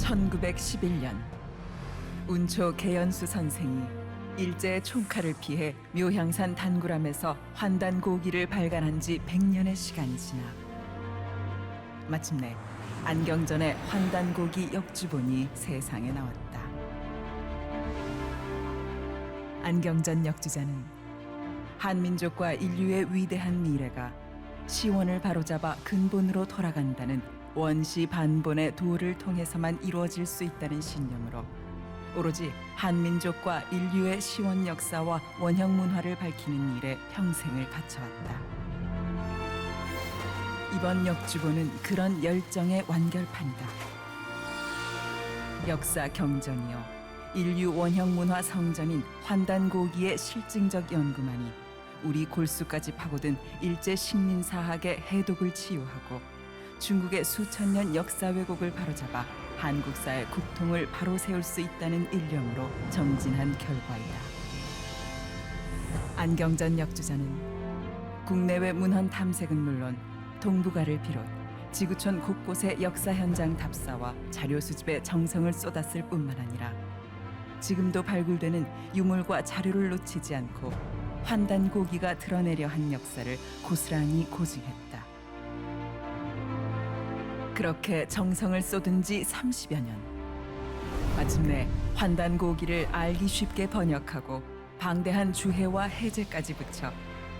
1911년 운초 개연수 선생이 일제의 총칼을 피해 묘향산 단구람에서 환단고기를 발간한 지 100년의 시간이 지나 마침내 안경전의 환단고기 역주본이 세상에 나왔다. 안경전 역주자는 한민족과 인류의 위대한 미래가 시원을 바로잡아 근본으로 돌아간다는 원시 반본의 도를 통해서만 이루어질 수 있다는 신념으로 오로지 한민족과 인류의 시원 역사와 원형 문화를 밝히는 일에 평생을 바쳐왔다. 이번 역주본은 그런 열정의 완결판이다. 역사 경전이요 인류 원형 문화 성전인 환단고기의 실증적 연구만이 우리 골수까지 파고든 일제 식민사학의 해독을 치유하고 중국의 수천 년 역사 왜곡을 바로잡아 한국사의 국통을 바로 세울 수 있다는 일념으로 정진한 결과이다. 안경전 역주자는 국내외 문헌 탐색은 물론 동북아를 비롯 지구촌 곳곳의 역사 현장 답사와 자료 수집에 정성을 쏟았을 뿐만 아니라 지금도 발굴되는 유물과 자료를 놓치지 않고 환단고기가 드러내려 한 역사를 고스란히 고증했다. 그렇게 정성을 쏟은 지 30여 년. 마침내 환단고기를 알기 쉽게 번역하고 방대한 주해와 해제까지 붙여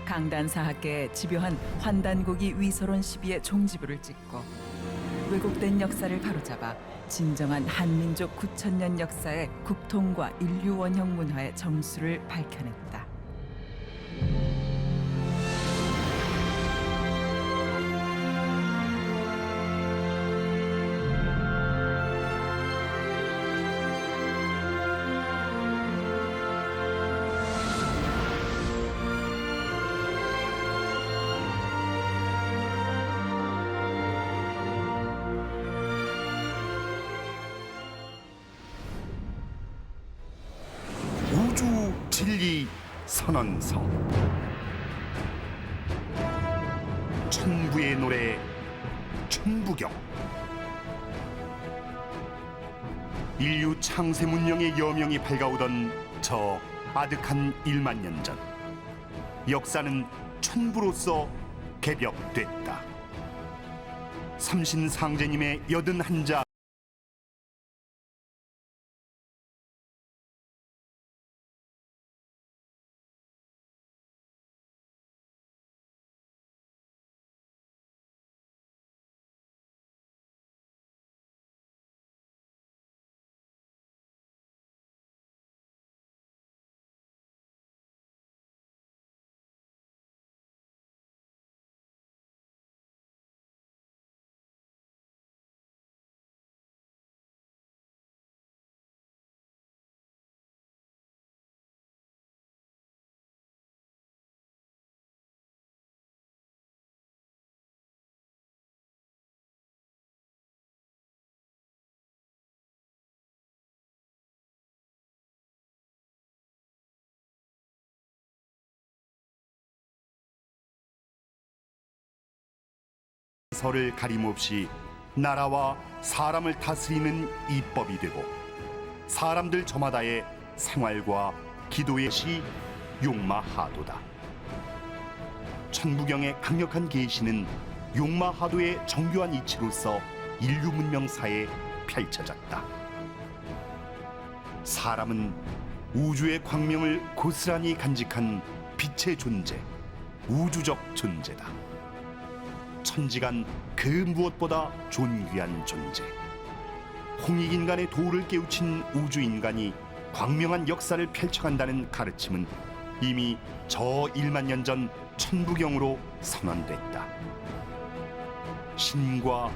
강단사학계에 집요한 환단고기 위서론 시비의 종지부를 찍고 왜곡된 역사를 바로잡아 진정한 한민족 9,000년 역사의 국통과 인류 원형 문화의 정수를 밝혀냈다. 우주 진리 선언서 천부의 노래 천부경 인류 창세 문명의 여명이 밝아오던 저 아득한 1만 년 전 역사는 천부로서 개벽됐다. 삼신상제님의 81자 설을 가림없이 나라와 사람을 다스리는 이법이 되고 사람들 저마다의 생활과 기도의 시 용마하도다. 천부경의 강력한 계시는 용마하도의 정교한 이치로서 인류 문명사에 펼쳐졌다. 사람은 우주의 광명을 고스란히 간직한 빛의 존재, 우주적 존재다. 천지간 그 무엇보다 존귀한 존재. 홍익인간의 도를 깨우친 우주인간이 광명한 역사를 펼쳐간다는 가르침은 이미 저 1만 년 전 천부경으로 선언됐다. 신과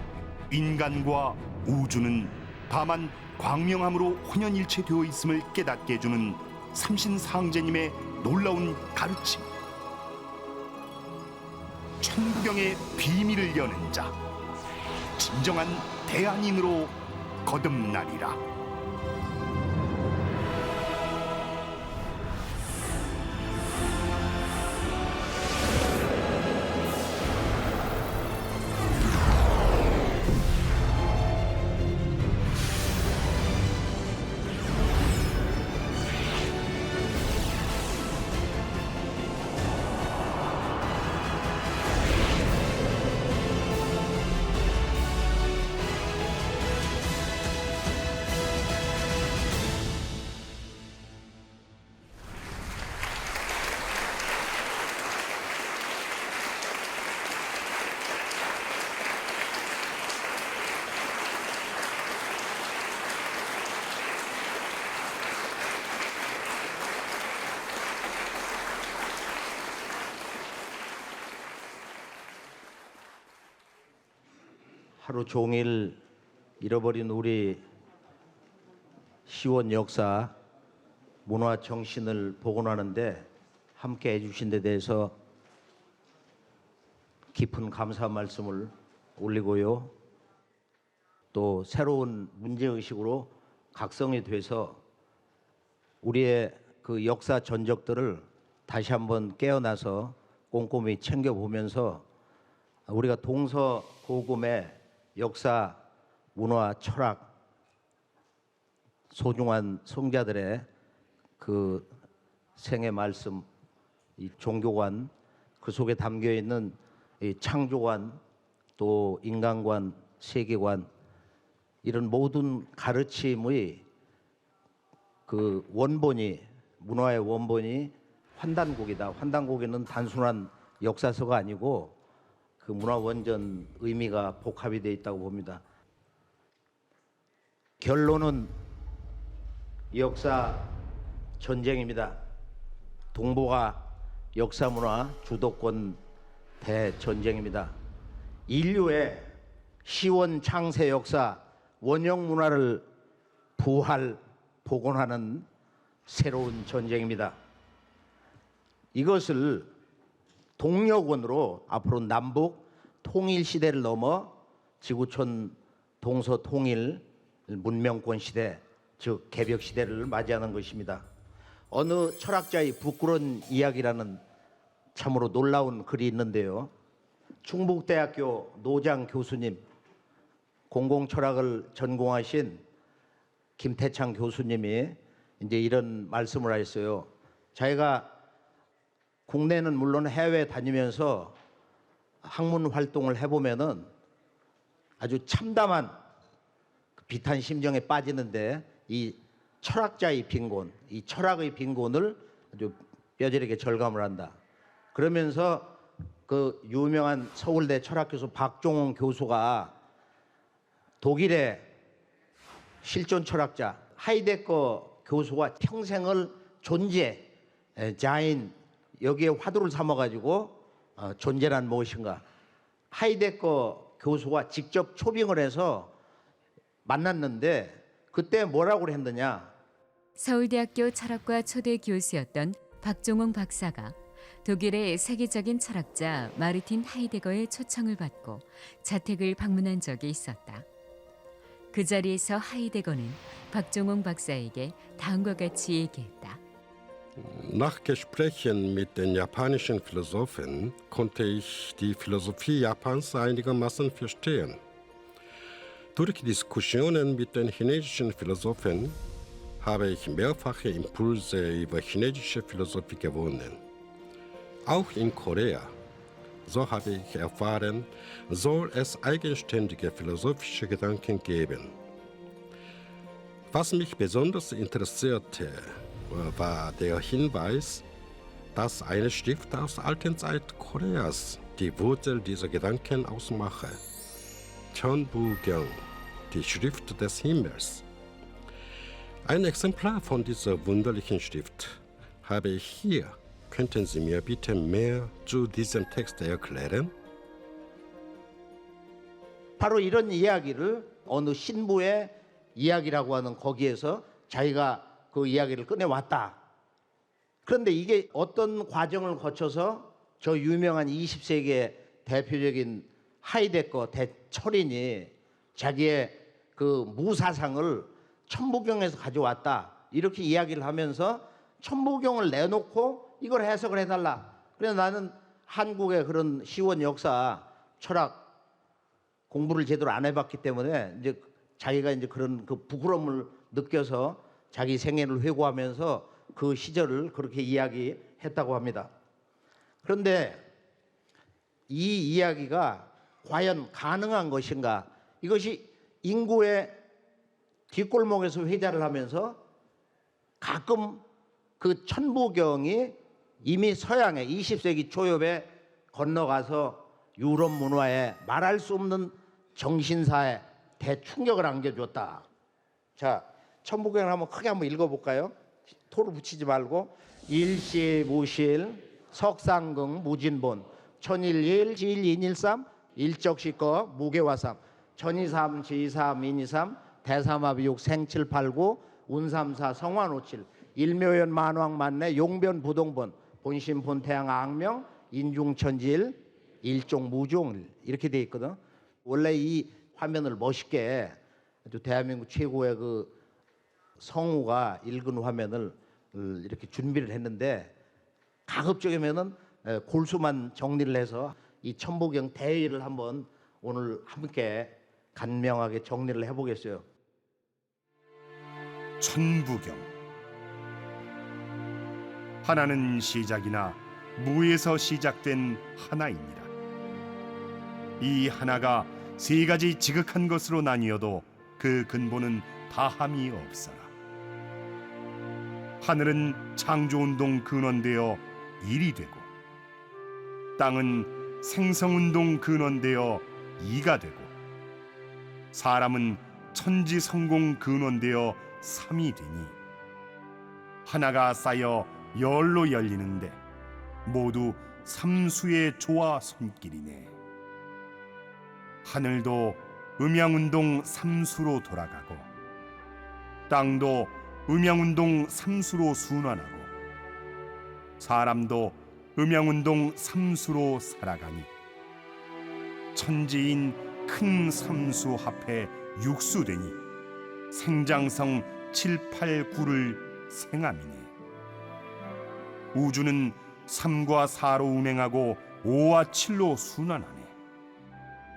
인간과 우주는 다만 광명함으로 혼연일체되어 있음을 깨닫게 해주는 삼신상제님의 놀라운 가르침. 천부경의 비밀을 여는 자, 진정한 대한인으로 거듭나리라. 하루 종일 잃어버린 우리 시원 역사, 문화 정신을 복원하는데 함께 해주신 데 대해서 깊은 감사 말씀을 올리고요. 또 새로운 문제의식으로 각성이 돼서 우리의 그 역사 전적들을 다시 한번 깨어나서 꼼꼼히 챙겨보면서 우리가 동서고금의 역사, 문화, 철학, 소중한 성자들의 그 생애 말씀, 이 종교관, 그 속에 담겨 있는 이 창조관, 또 인간관, 세계관, 이런 모든 가르침의 그 원본이, 문화의 원본이 환단곡이다. 환단곡에는 단순한 역사서가 아니고 그 문화 원전 의미가 복합이 되어 있다고 봅니다. 결론은 역사 전쟁입니다. 동북아 역사 문화 주도권 대전쟁입니다. 인류의 시원 창세 역사 원형 문화를 부활 복원하는 새로운 전쟁입니다. 이것을 동력원으로 앞으로 남북 통일 시대를 넘어 지구촌 동서 통일 문명권 시대, 즉 개벽 시대를 맞이하는 것입니다. 어느 철학자의 부끄러운 이야기라는 참으로 놀라운 글이 있는데요. 충북대학교 노장 교수님, 공공철학을 전공하신 김태창 교수님이 이제 이런 말씀을 하셨어요. 자기가 국내는 물론 해외 다니면서 학문 활동을 해보면은 아주 참담한 비탄 심정에 빠지는데 이 철학자의 빈곤, 이 철학의 빈곤을 아주 뼈저리게 절감을 한다. 그러면서 그 유명한 서울대 철학교수 박종원 교수가 독일의 실존 철학자 하이데거 교수와 평생을 존재, 자인, 여기에 화두를 삼아가지고 존재란 무엇인가, 하이데거 교수와 직접 초빙을 해서 만났는데 그때 뭐라고 했느냐. 서울대학교 철학과 초대 교수였던 박종홍 박사가 독일의 세계적인 철학자 마르틴 하이데거의 초청을 받고 자택을 방문한 적이 있었다. 그 자리에서 하이데거는 박종홍 박사에게 다음과 같이 얘기했다. Nach Gesprächen mit den japanischen Philosophen konnte ich die Philosophie Japans einigermaßen verstehen. Durch Diskussionen mit den chinesischen Philosophen habe ich mehrfache Impulse über chinesische Philosophie gewonnen. Auch in Korea, so habe ich erfahren, soll es eigenständige philosophische Gedanken geben. Was mich besonders interessierte, war der Hinweis, dass eine Schrift aus alten Zeit Koreas die Wurzel dieser Gedanken ausmache. Cheonbugyeong, die Schrift des Himmels. Ein Exemplar von dieser wunderlichen Schrift habe ich hier. Könnten Sie mir bitte mehr zu diesem Text erklären? 바로 이런 이야기를 어느 신부의 이야기라고 하는 거기에서 자기가 그 이야기를 꺼내왔다. 그런데 이게 어떤 과정을 거쳐서 저 유명한 20세기의 대표적인 하이데거 대철인이 자기의 그 무사상을 천부경에서 가져왔다. 이렇게 이야기를 하면서 천부경을 내놓고 이걸 해석을 해달라. 그래서 나는 한국의 그런 시원 역사, 철학 공부를 제대로 안 해봤기 때문에 이제 자기가 이제 그런 그 부끄러움을 느껴서 자기 생애를 회고하면서 그 시절을 그렇게 이야기했다고 합니다. 그런데 이 이야기가 과연 가능한 것인가? 이것이 인구의 뒷골목에서 회자를 하면서 가끔 그 천부경이 이미 서양의 20세기 초엽에 건너가서 유럽 문화에 말할 수 없는 정신사에 대충격을 안겨줬다. 자, 천부경을 한번 크게 한번 읽어볼까요? 토를 붙이지 말고. 일시무실 석상긍 무진본 천일일 지일인일삼 일적시거 무게화삼 전이삼, 지이삼, 인이삼, 대삼합이육, 생칠팔구, 운삼사, 성화노칠, 일묘연, 만왕, 만내, 용변, 부동본, 본심, 본태양, 악명, 인중천지일, 일종, 무종 이렇게 돼 있거든. 원래 이 화면을 멋있게 아주 대한민국 최고의 그 성우가 읽은 화면을 이렇게 준비를 했는데 가급적이면은 골수만 정리를 해서 이 천부경 대의를 한번 오늘 함께 간명하게 정리를 해보겠어요. 천부경. 하나는 시작이나 무에서 시작된 하나입니다. 이 하나가 세 가지 지극한 것으로 나뉘어도 그 근본은 다함이 없어라. 하늘은 창조운동 근원되어 일이 되고, 땅은 생성운동 근원되어 이가 되고, 사람은 천지성공 근원되어 삼이 되니, 하나가 쌓여 열로 열리는데 모두 삼수의 조화 손길이네. 하늘도 음양운동 삼수로 돌아가고, 땅도 음양운동 삼수로 순환하고, 사람도 음양운동 삼수로 살아가니, 천지인 큰 삼수 합해 육수되니 생장성 7, 8, 9를 생함이네. 우주는 3과 4로 운행하고 5와 7로 순환하네.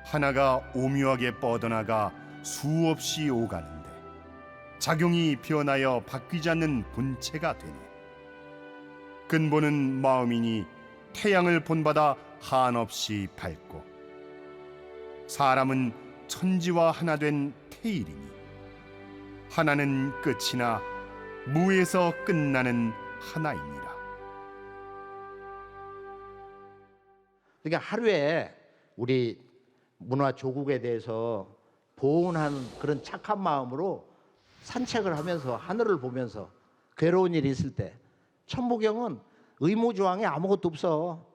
하나가 오묘하게 뻗어나가 수없이 오가는데 작용이 변하여 바뀌지 않는 본체가 되네. 근본은 마음이니 태양을 본받아 한없이 밝고, 사람은 천지와 하나 된 태일이니, 하나는 끝이나 무에서 끝나는 하나입니다. 그러니까 하루에 우리 문화 조국에 대해서 보온하는 그런 착한 마음으로 산책을 하면서 하늘을 보면서 괴로운 일이 있을 때 천부경은 의무조항이 아무것도 없어.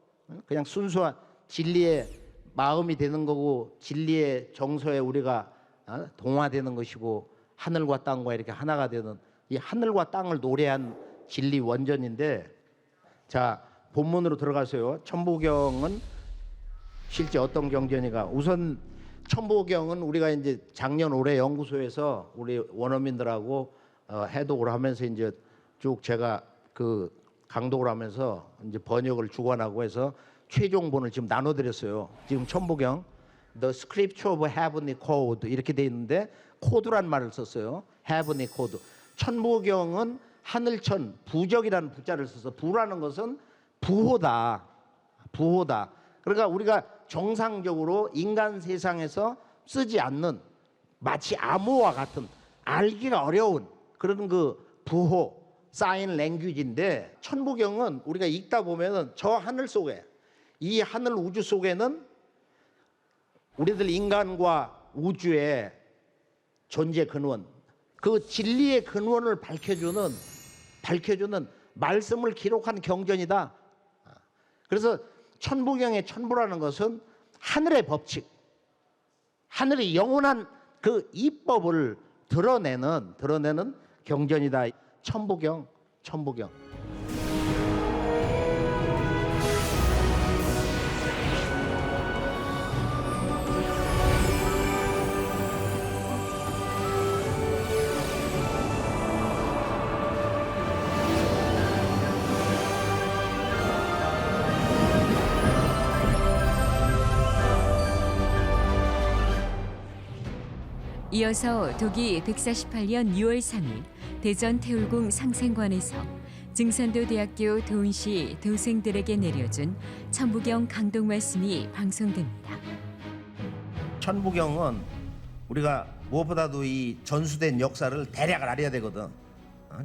그냥 순수한 진리의 마음이 되는 거고, 진리의 정서에 우리가 동화되는 것이고, 하늘과 땅과 이렇게 하나가 되는 이 하늘과 땅을 노래한 진리 원전인데, 자 본문으로 들어가세요. 천부경은 실제 어떤 경전이가, 우선 천부경은 우리가 이제 작년 올해 연구소에서 우리 원어민들하고 해독을 하면서 이제 쭉 제가 그 강독을 하면서 이제 번역을 주관하고 해서 최종본을 지금 나눠드렸어요. 지금 천부경 The Scripture of Heavenly Code 이렇게 돼 있는데, 코드란 말을 썼어요. Heavenly Code. 천부경은 하늘천, 부적이라는 부자를 써서, 부라는 것은 부호다. 부호다. 그러니까 우리가 정상적으로 인간 세상에서 쓰지 않는, 마치 암호와 같은, 알기가 어려운 그런 그 부호, 사인 랭귀지인데, 천부경은 우리가 읽다 보면은 저 하늘 속에, 이 하늘 우주 속에는 우리들 인간과 우주의 존재 근원, 그 진리의 근원을 밝혀주는 말씀을 기록한 경전이다. 그래서 천부경의 천부라는 것은 하늘의 법칙, 하늘의 영원한 그 이법을 드러내는 경전이다. 천부경. 이어서 독이 148년 6월 3일 대전 태울궁 상생관에서 증산도대학교 도은시 도생들에게 내려준 천부경 강독 말씀이 방송됩니다. 천부경은 우리가 무엇보다도 이 전수된 역사를 대략 알아야 되거든.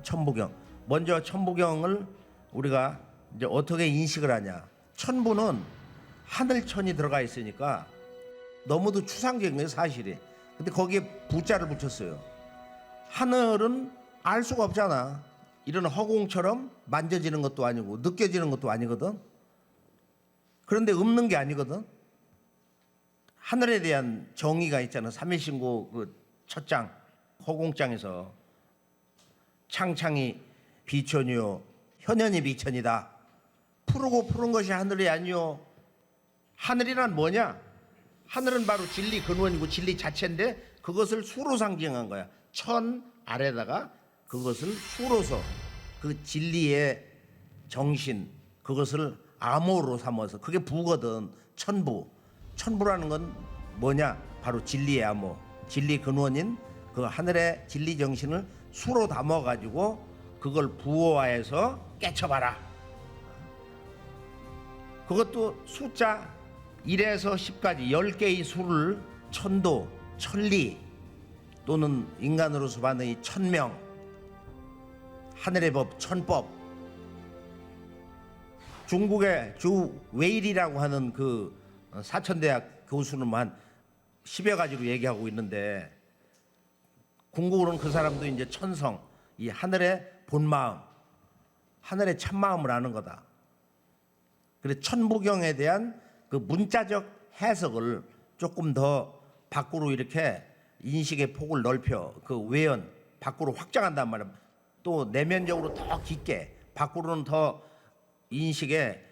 천부경. 먼저 천부경을 우리가 이제 어떻게 인식을 하냐. 천부는 하늘천이 들어가 있으니까 너무도 추상적인 거예요, 사실이. 근데 거기에 부자를 붙였어요. 하늘은 알 수가 없잖아. 이런 허공처럼 만져지는 것도 아니고 느껴지는 것도 아니거든. 그런데 없는 게 아니거든. 하늘에 대한 정의가 있잖아. 삼일신고 그 첫장 허공장에서 창창이 비천이요 현현이 비천이다. 푸르고 푸른 것이 하늘이 아니요. 하늘이란 뭐냐? 하늘은 바로 진리 근원이고 진리 자체인데 그것을 수로 상징한 거야. 천 아래다가 그것을 수로서 그 진리의 정신 그것을 암호로 삼아서 그게 부거든. 천부. 천부라는 건 뭐냐? 바로 진리의 암호. 진리 근원인 그 하늘의 진리 정신을 수로 담아 가지고 그걸 부호화해서 깨쳐봐라. 그것도 숫자 1에서 10까지 10개의 수를 천도, 천리 또는 인간으로서 받는 이 천명, 하늘의 법, 천법. 중국의 주 웨일이라고 하는 그 사천대학 교수는 한 10여 가지로 얘기하고 있는데 궁극으로는 그 사람도 이제 천성, 이 하늘의 본마음, 하늘의 참마음을 아는 거다. 그래서 천부경에 대한 그 문자적 해석을 조금 더 밖으로 이렇게 인식의 폭을 넓혀 그 외연 밖으로 확장한단 말이야. 또 내면적으로 더 깊게 밖으로는 더 인식의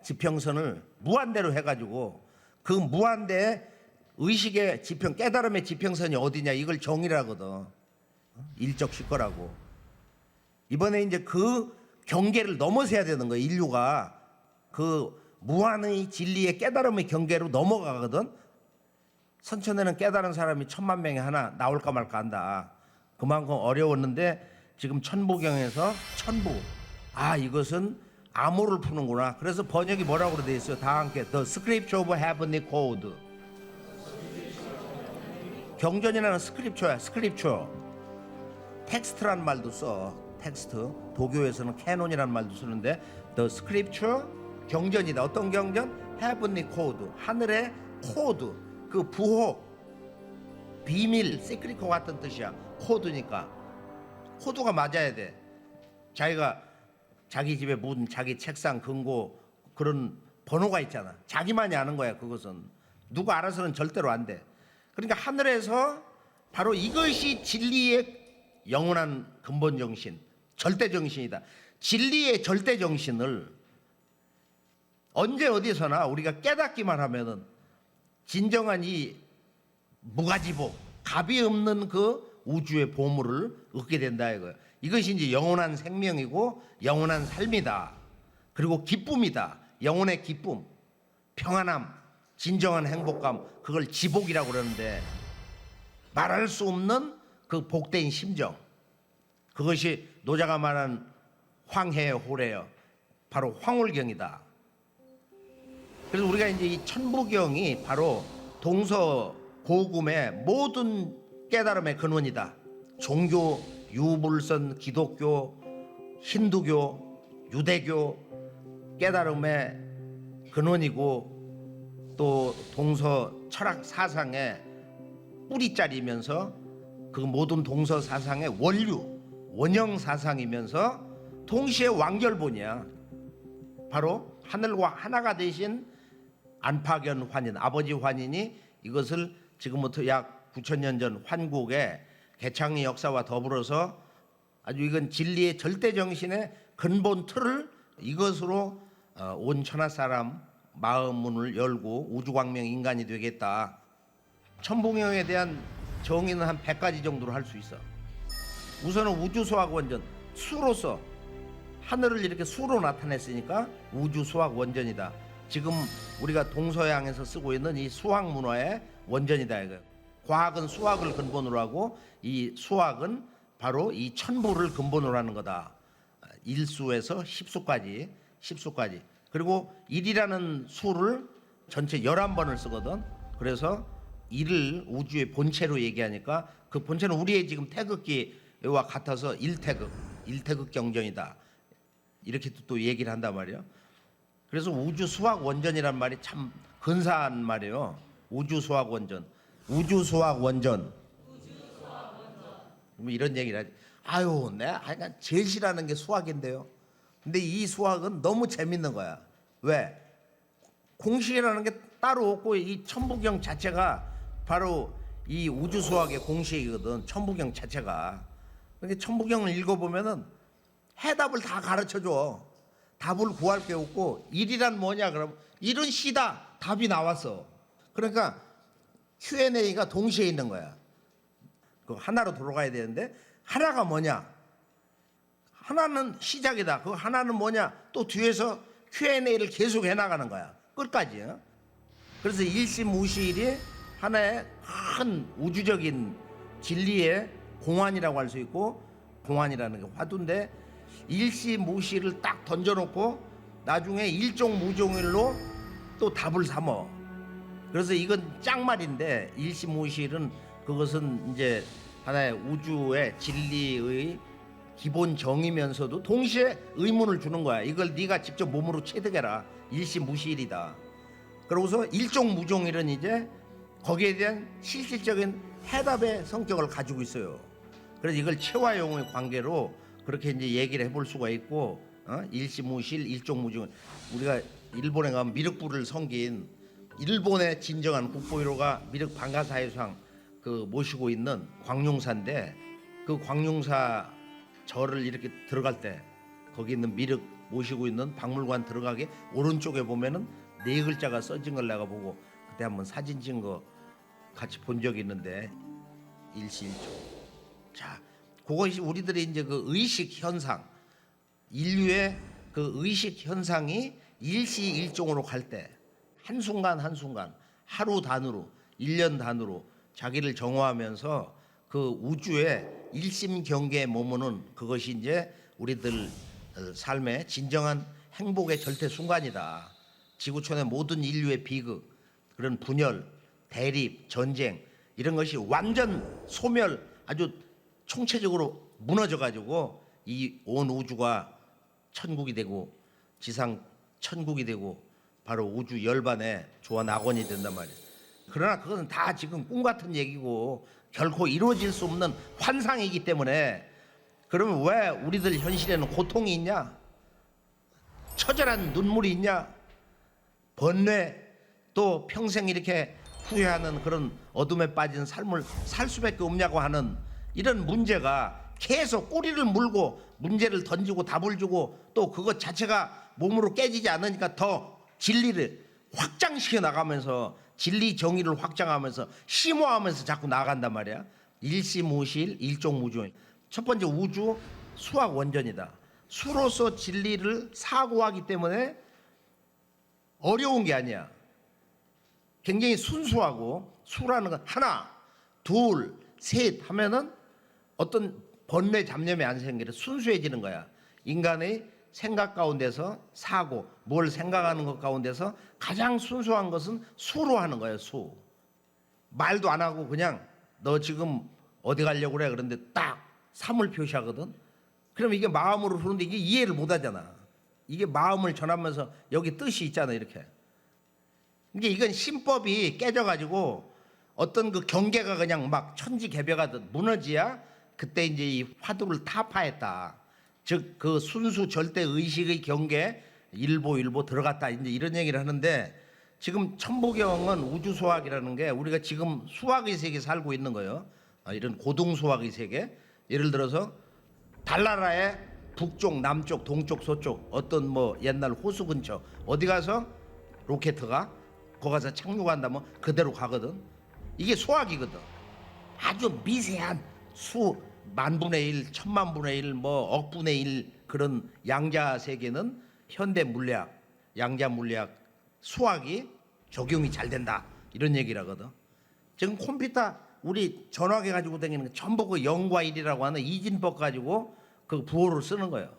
지평선을 무한대로 해가지고 그 무한대의 의식의 지평 깨달음의 지평선이 어디냐 이걸 정의를 하거든. 일적실 거라고. 이번에 이제 그 경계를 넘어서야 되는 거예요. 인류가 그 무한의 진리의 깨달음의 경계로 넘어가거든. 선천에는 깨달은 사람이 1000만 명에 하나 나올까 말까 한다. 그만큼 어려웠는데 지금 천부경에서 천부. 아 이것은 암호를 푸는구나. 그래서 번역이 뭐라고 되어 있어요? 다 함께 The Scripture of Heavenly Code. 경전이라는 스크립처야. 스크립처. 텍스트란 말도 써. 텍스트. 도교에서는 캐논이란 말도 쓰는데 The Scripture 경전이다. 어떤 경전? Heavenly Code. 하늘의 코드. 그 부호. 비밀. 시크릿코 같은 뜻이야. 코드니까. 코드가 맞아야 돼. 자기가 자기 집에 문, 자기 책상, 금고 그런 번호가 있잖아. 자기만이 아는 거야. 그것은 누가 알아서는 절대로 안 돼. 그러니까 하늘에서 바로 이것이 진리의 영원한 근본 정신, 절대 정신이다. 진리의 절대 정신을 언제 어디서나 우리가 깨닫기만 하면은 진정한 이 무가지보, 값이 없는 그 우주의 보물을 얻게 된다 이거예요. 이것이 이제 영원한 생명이고 영원한 삶이다. 그리고 기쁨이다. 영혼의 기쁨, 평안함, 진정한 행복감, 그걸 지복이라고 그러는데 말할 수 없는 그 복된 심정. 그것이 노자가 말한 황해요, 호래요. 바로 황홀경이다. 그래서 우리가 이제 이 천부경이 바로 동서 고금의 모든 깨달음의 근원이다. 종교, 유불선, 기독교, 힌두교, 유대교 깨달음의 근원이고 또 동서 철학 사상의 뿌리자리면서 그 모든 동서 사상의 원류, 원형 사상이면서 동시에 완결본이야. 바로 하늘과 하나가 되신 안팎연 환인, 아버지 환인이 이것을 지금부터 약 9,000년 전 환국의 개창의 역사와 더불어서 아주 이건 진리의 절대 정신의 근본 틀을 이것으로 온 천하 사람 마음 문을 열고 우주광명 인간이 되겠다. 천부경에 대한 정의는 한 100가지 정도로 할 수 있어. 우선은 우주수학 원전, 수로서 하늘을 이렇게 수로 나타냈으니까 우주수학 원전이다. 지금 우리가 동서양에서 쓰고 있는 이 수학 문화의 원전이다 이거예요. 과학은 수학을 근본으로 하고 이 수학은 바로 이 천부를 근본으로 하는 거다. 1수에서 10수까지. 그리고 1이라는 수를 전체 11번을 쓰거든. 그래서 1을 우주의 본체로 얘기하니까 그 본체는 우리의 지금 태극기와 같아서 일태극 경전이다. 이렇게 또 얘기를 한단 말이에요. 그래서 우주 수학 원전이란 말이 참 근사한 말이에요. 우주 수학 원전. 뭐 이런 얘기를 하지. 아유, 내가 제일 싫어하는 게 수학인데요. 근데 이 수학은 너무 재밌는 거야. 왜? 공식이라는 게 따로 없고 이 천부경 자체가 바로 이 우주수학의 공식이거든. 천부경 자체가. 그러니까 천부경을 읽어보면은 해답을 다 가르쳐줘. 답을 구할 게 없고 일이란 뭐냐 그러면 일은 시다. 답이 나왔어. 그러니까 Q&A가 동시에 있는 거야. 그 하나로 돌아가야 되는데 하나가 뭐냐? 하나는 시작이다. 그 하나는 뭐냐? 또 뒤에서 Q&A를 계속 해나가는 거야. 끝까지. 그래서 일심무실이 하나의 큰 우주적인 진리의 공안이라고 할 수 있고, 공안이라는 게 화두인데 일시무실을 딱 던져놓고 나중에 일종무종일로 또 답을 삼어. 그래서 이건 짱말인데 일시무실은 그것은 이제 하나의 우주의 진리의 기본 정이면서도 동시에 의문을 주는 거야. 이걸 네가 직접 몸으로 체득해라. 일시무실이다. 그러고서 일종무종일은 이제 거기에 대한 실질적인 해답의 성격을 가지고 있어요. 그래서 이걸 체화용의 관계로 그렇게 이제 얘기를 해볼 수가 있고, 일시무실, 일종무종. 우리가 일본에 가면 미륵부를 섬긴 일본의 진정한 국보위로가 미륵 방가사의상 그 모시고 있는 광룡사인데, 그 광룡사 절을 이렇게 들어갈 때 거기 있는 미륵 모시고 있는 박물관 들어가게 오른쪽에 보면은 4글자가 써진 걸 내가 보고 그때 한번 사진 찍은 거 같이 본 적이 있는데 일시일종. 자, 그것이 우리들의 이제 그 의식 현상, 인류의 그 의식 현상이 일시일종으로 갈 때 한순간 한순간 하루 단위로 1년 단위로 자기를 정화하면서 그 우주의 일심 경계에 머무는 그것이 이제 우리들 삶의 진정한 행복의 절대 순간이다. 지구촌의 모든 인류의 비극, 그런 분열, 대립, 전쟁 이런 것이 완전 소멸, 아주 총체적으로 무너져 가지고 이 온 우주가 천국이 되고 지상 천국이 되고 바로 우주 열반의 조화 낙원이 된단 말이에요. 그러나 그것은 다 지금 꿈 같은 얘기고 결코 이루어질 수 없는 환상이기 때문에, 그러면 왜 우리들 현실에는 고통이 있냐? 처절한 눈물이 있냐? 번뇌, 또 평생 이렇게 후회하는 그런 어둠에 빠진 삶을 살 수밖에 없냐고 하는 이런 문제가 계속 꼬리를 물고 문제를 던지고 답을 주고 또 그것 자체가 몸으로 깨지지 않으니까 더 진리를 확장시켜 나가면서 진리 정의를 확장하면서 심화하면서 자꾸 나간단 말이야. 일시무실, 일종무종. 첫 번째 우주 수학 원전이다. 수로서 진리를 사고하기 때문에 어려운 게 아니야. 굉장히 순수하고 수라는 건 하나, 둘, 셋 하면은 어떤 번뇌 잡념이 안 생기려 순수해지는 거야. 인간의 생각 가운데서 사고, 뭘 생각하는 것 가운데서 가장 순수한 것은 수로 하는 거예요. 수. 말도 안 하고 그냥 너 지금 어디 가려고 그래 그런데 딱 3을 표시하거든. 그럼 이게 마음으로 부르는데 이게 이해를 못 하잖아. 이게 마음을 전하면서 여기 뜻이 있잖아 이렇게. 이게 이건 신법이 깨져가지고 어떤 그 경계가 그냥 막 천지개벽하듯 무너지야 그때 이제 이 화두를 타파했다. 즉 그 순수 절대 의식의 경계 일보 들어갔다 이제 이런 얘기를 하는데, 지금 천부경은 우주 수학이라는 게 우리가 지금 수학의 세계에 살고 있는 거예요. 이런 고등 수학의 세계. 예를 들어서 달나라의 북쪽, 남쪽, 동쪽, 서쪽 어떤 뭐 옛날 호수 근처 어디 가서 로켓가 거기 가서 착륙한다면 그대로 가거든. 이게 수학이거든. 아주 미세한 수 만분의 1, 천만분의 1, 뭐 억분의 1 그런 양자 세계는 현대 물리학, 양자 물리학 수학이 적용이 잘 된다 이런 얘기를 하거든. 지금 컴퓨터 우리 전화기 가지고 다니는 거 전부 그 0과 1이라고 하는 이진법 가지고 그 부호를 쓰는 거예요.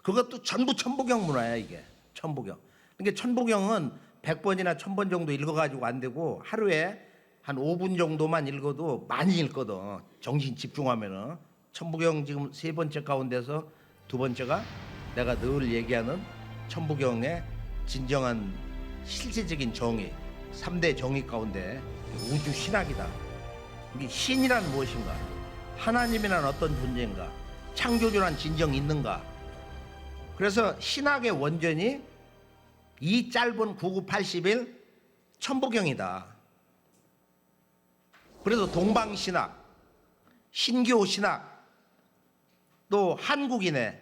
그것도 전부 천부경 문화야 이게. 천부경. 그러니까 천부경은 100번이나 1000번 정도 읽어가지고 안 되고 하루에 한 5분 정도만 읽어도 많이 읽거든. 정신 집중하면은. 천부경 지금 3번째 가운데서 2번째가 내가 늘 얘기하는 천부경의 진정한 실질적인 정의, 3대 정의 가운데 우주 신학이다. 이게 신이란 무엇인가? 하나님이란 어떤 존재인가? 창조주란 진정 있는가? 그래서 신학의 원전이 이 짧은 9980일 천부경이다. 그래서 동방신학, 신교신학, 또 한국인의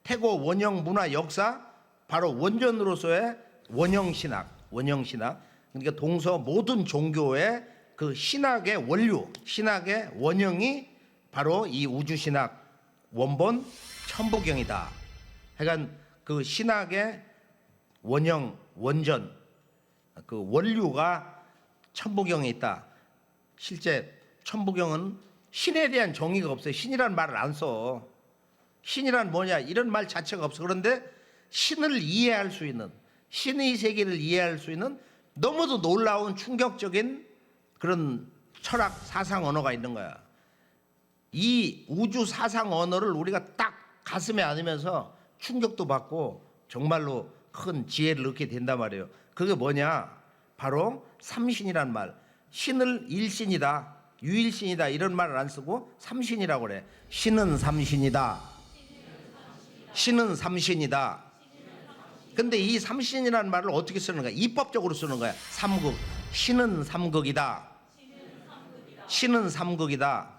태고 원형 문화 역사, 바로 원전으로서의 원형신학. 그러니까 동서 모든 종교의 그 신학의 원류, 신학의 원형이 바로 이 우주신학 원본 천부경이다. 하여간 그 신학의 원형, 원전, 그 원류가 천부경에 있다. 실제 천부경은 신에 대한 정의가 없어요. 신이란 말을 안 써. 신이란 뭐냐 이런 말 자체가 없어. 그런데 신을 이해할 수 있는, 신의 세계를 이해할 수 있는 너무도 놀라운 충격적인 그런 철학 사상 언어가 있는 거야. 이 우주 사상 언어를 우리가 딱 가슴에 안으면서 충격도 받고 정말로 큰 지혜를 얻게 된단 말이에요. 그게 뭐냐? 바로 삼신이란 말. 신을 일신이다, 유일신이다 이런 말을 안 쓰고 삼신이라고 그래. 신은 삼신이다. 신은 삼신이다. 근데 이 삼신이라는 말을 어떻게 쓰는 거야? 입법적으로 쓰는 거야. 삼극. 신은 삼극이다. 신은 삼극이다.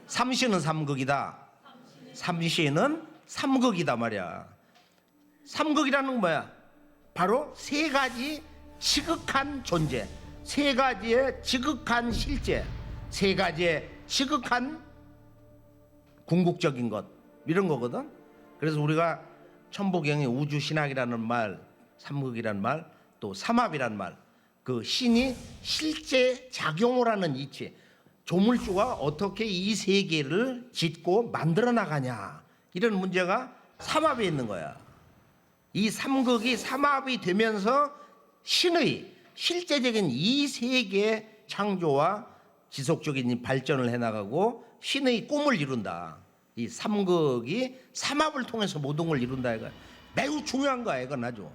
삼신은 삼극이다. 삼신은 삼극이다 말이야. 삼극이라는 건 뭐야? 바로 세 가지 지극한 존재, 세 가지의 지극한 실제, 세 가지의 지극한 궁극적인 것, 이런 거거든. 그래서 우리가 천부경의 우주신학이라는 말, 삼극이라는 말, 또 삼합이라는 말, 그 신이 실제 작용을 하는 이치, 조물주가 어떻게 이 세계를 짓고 만들어 나가냐, 이런 문제가 삼합에 있는 거야. 이 삼극이 삼합이 되면서 신의 실제적인 이 세계의 창조와 지속적인 발전을 해나가고 신의 꿈을 이룬다. 이 삼극이 삼합을 통해서 모든 걸 이룬다. 이거 매우 중요한 거야. 이건 아주.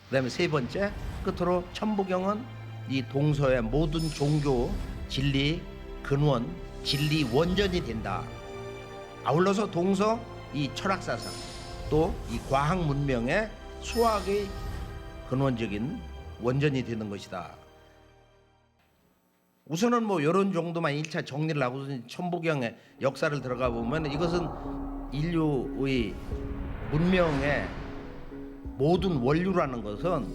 그다음에 세 번째, 끝으로 천부경은 이 동서의 모든 종교 진리 근원, 진리 원전이 된다. 아울러서 동서 이 철학사상, 또 이 과학 문명의 수학의 근원적인 원전이 되는 것이다. 우선은 뭐 이런 정도만 1차 정리를 하고 천부경의 역사를 들어가 보면 이것은 인류의 문명의 모든 원류라는 것은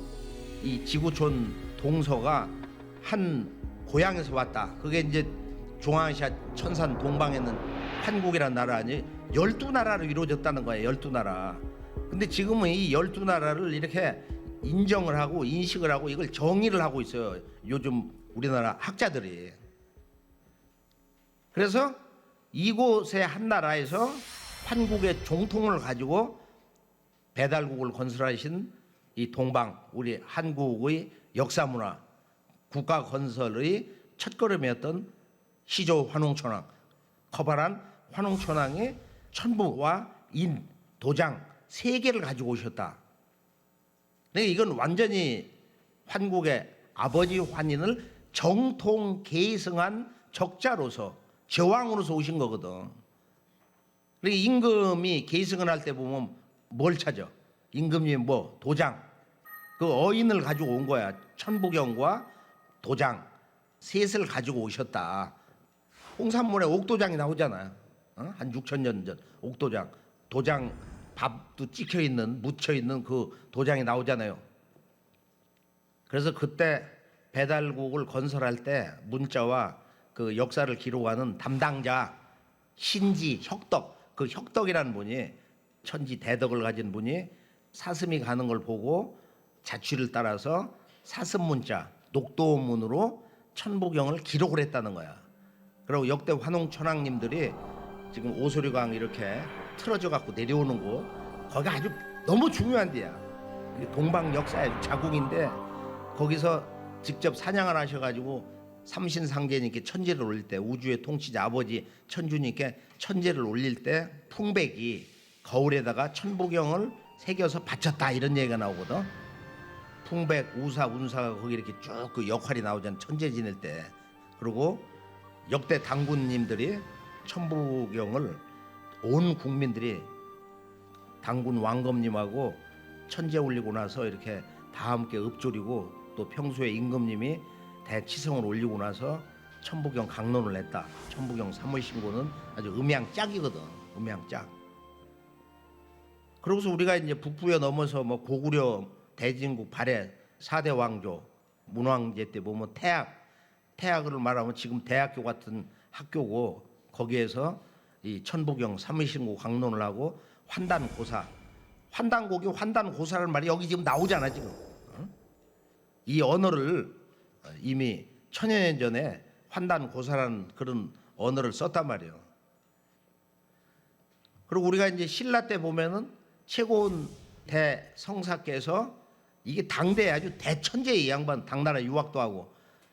이 지구촌 동서가 한 고향에서 왔다. 그게 이제 중앙아시아 천산 동방에 있는 한국이라는 나라 아니 12나라로 이루어졌다는 거예요. 12나라. 근데 지금은 이 12나라를 이렇게 인정을 하고 인식을 하고 이걸 정의를 하고 있어요. 요즘 우리나라 학자들이. 그래서 이곳의 한 나라에서 한국의 종통을 가지고 배달국을 건설하신 이 동방, 우리 한국의 역사문화 국가 건설의 첫걸음이었던 시조 환웅천왕, 커바란 환웅천왕이 천부와 인, 도장 세 개를 가지고 오셨다. 그러니까 이건 완전히 한국의 아버지 환인을 정통 계승한 적자로서 제왕으로서 오신 거거든. 그러니까 임금이 계승을 할 때 보면 뭘 찾아? 임금이 뭐 도장, 그 어인을 가지고 온 거야. 천부경과 도장 셋을 가지고 오셨다. 홍산문에 옥도장이 나오잖아요. 한 6,000년 전 옥도장, 도장 밥도 찍혀 있는, 묻혀 있는 그 도장이 나오잖아요. 그래서 그때 배달국을 건설할 때 문자와 그 역사를 기록하는 담당자 신지 혁덕, 그 혁덕이라는 분이 천지 대덕을 가진 분이 사슴이 가는 걸 보고 자취를 따라서 사슴 문자 녹도문으로 천부경을 기록을 했다는 거야. 그리고 역대 환웅천왕님들이 지금 오소리강 이렇게 틀어져 갖고 내려오는 곳, 거기가 아주 너무 중요한 데야. 동방 역사의 자궁인데 거기서 직접 사냥을 하셔가지고 삼신상제님께 천제를 올릴 때, 우주의 통치자 아버지 천주님께 천제를 올릴 때 풍백이 거울에다가 천부경을 새겨서 바쳤다, 이런 얘기가 나오거든. 풍백, 우사, 운사가 거기 이렇게 쭉 그 역할이 나오잖아, 천제 지낼 때. 그리고 역대 당군님들이 천부경을 온 국민들이 당군 왕검님하고 천제 올리고 나서 이렇게 다 함께 읊조리고 또 평소에 임금님이 대치성을 올리고 나서 천부경 강론을 했다. 천부경 사무신고는 아주 음양짝이거든. 음양짝. 그러고서 우리가 이제 북부여 넘어서 뭐 고구려, 대진국, 발해 4대 왕조, 문왕제 때 보면 태학을 말하면 지금 대학교 같은 학교고 거기에서 이 천부경 사무신고 강론을 하고 환단고사, 환단고기 환단고사라는 말이 여기 지금 나오잖아 지금. 이 언어를 이미 천여 년 전에 환단고사라는 그런 언어를 썼단 말이에요. 그리고 우리가 이제 신라 때 보면은 최고원 대성사께서 이게 당대에 아주 대천재의 이 양반, 당나라 유학도 하고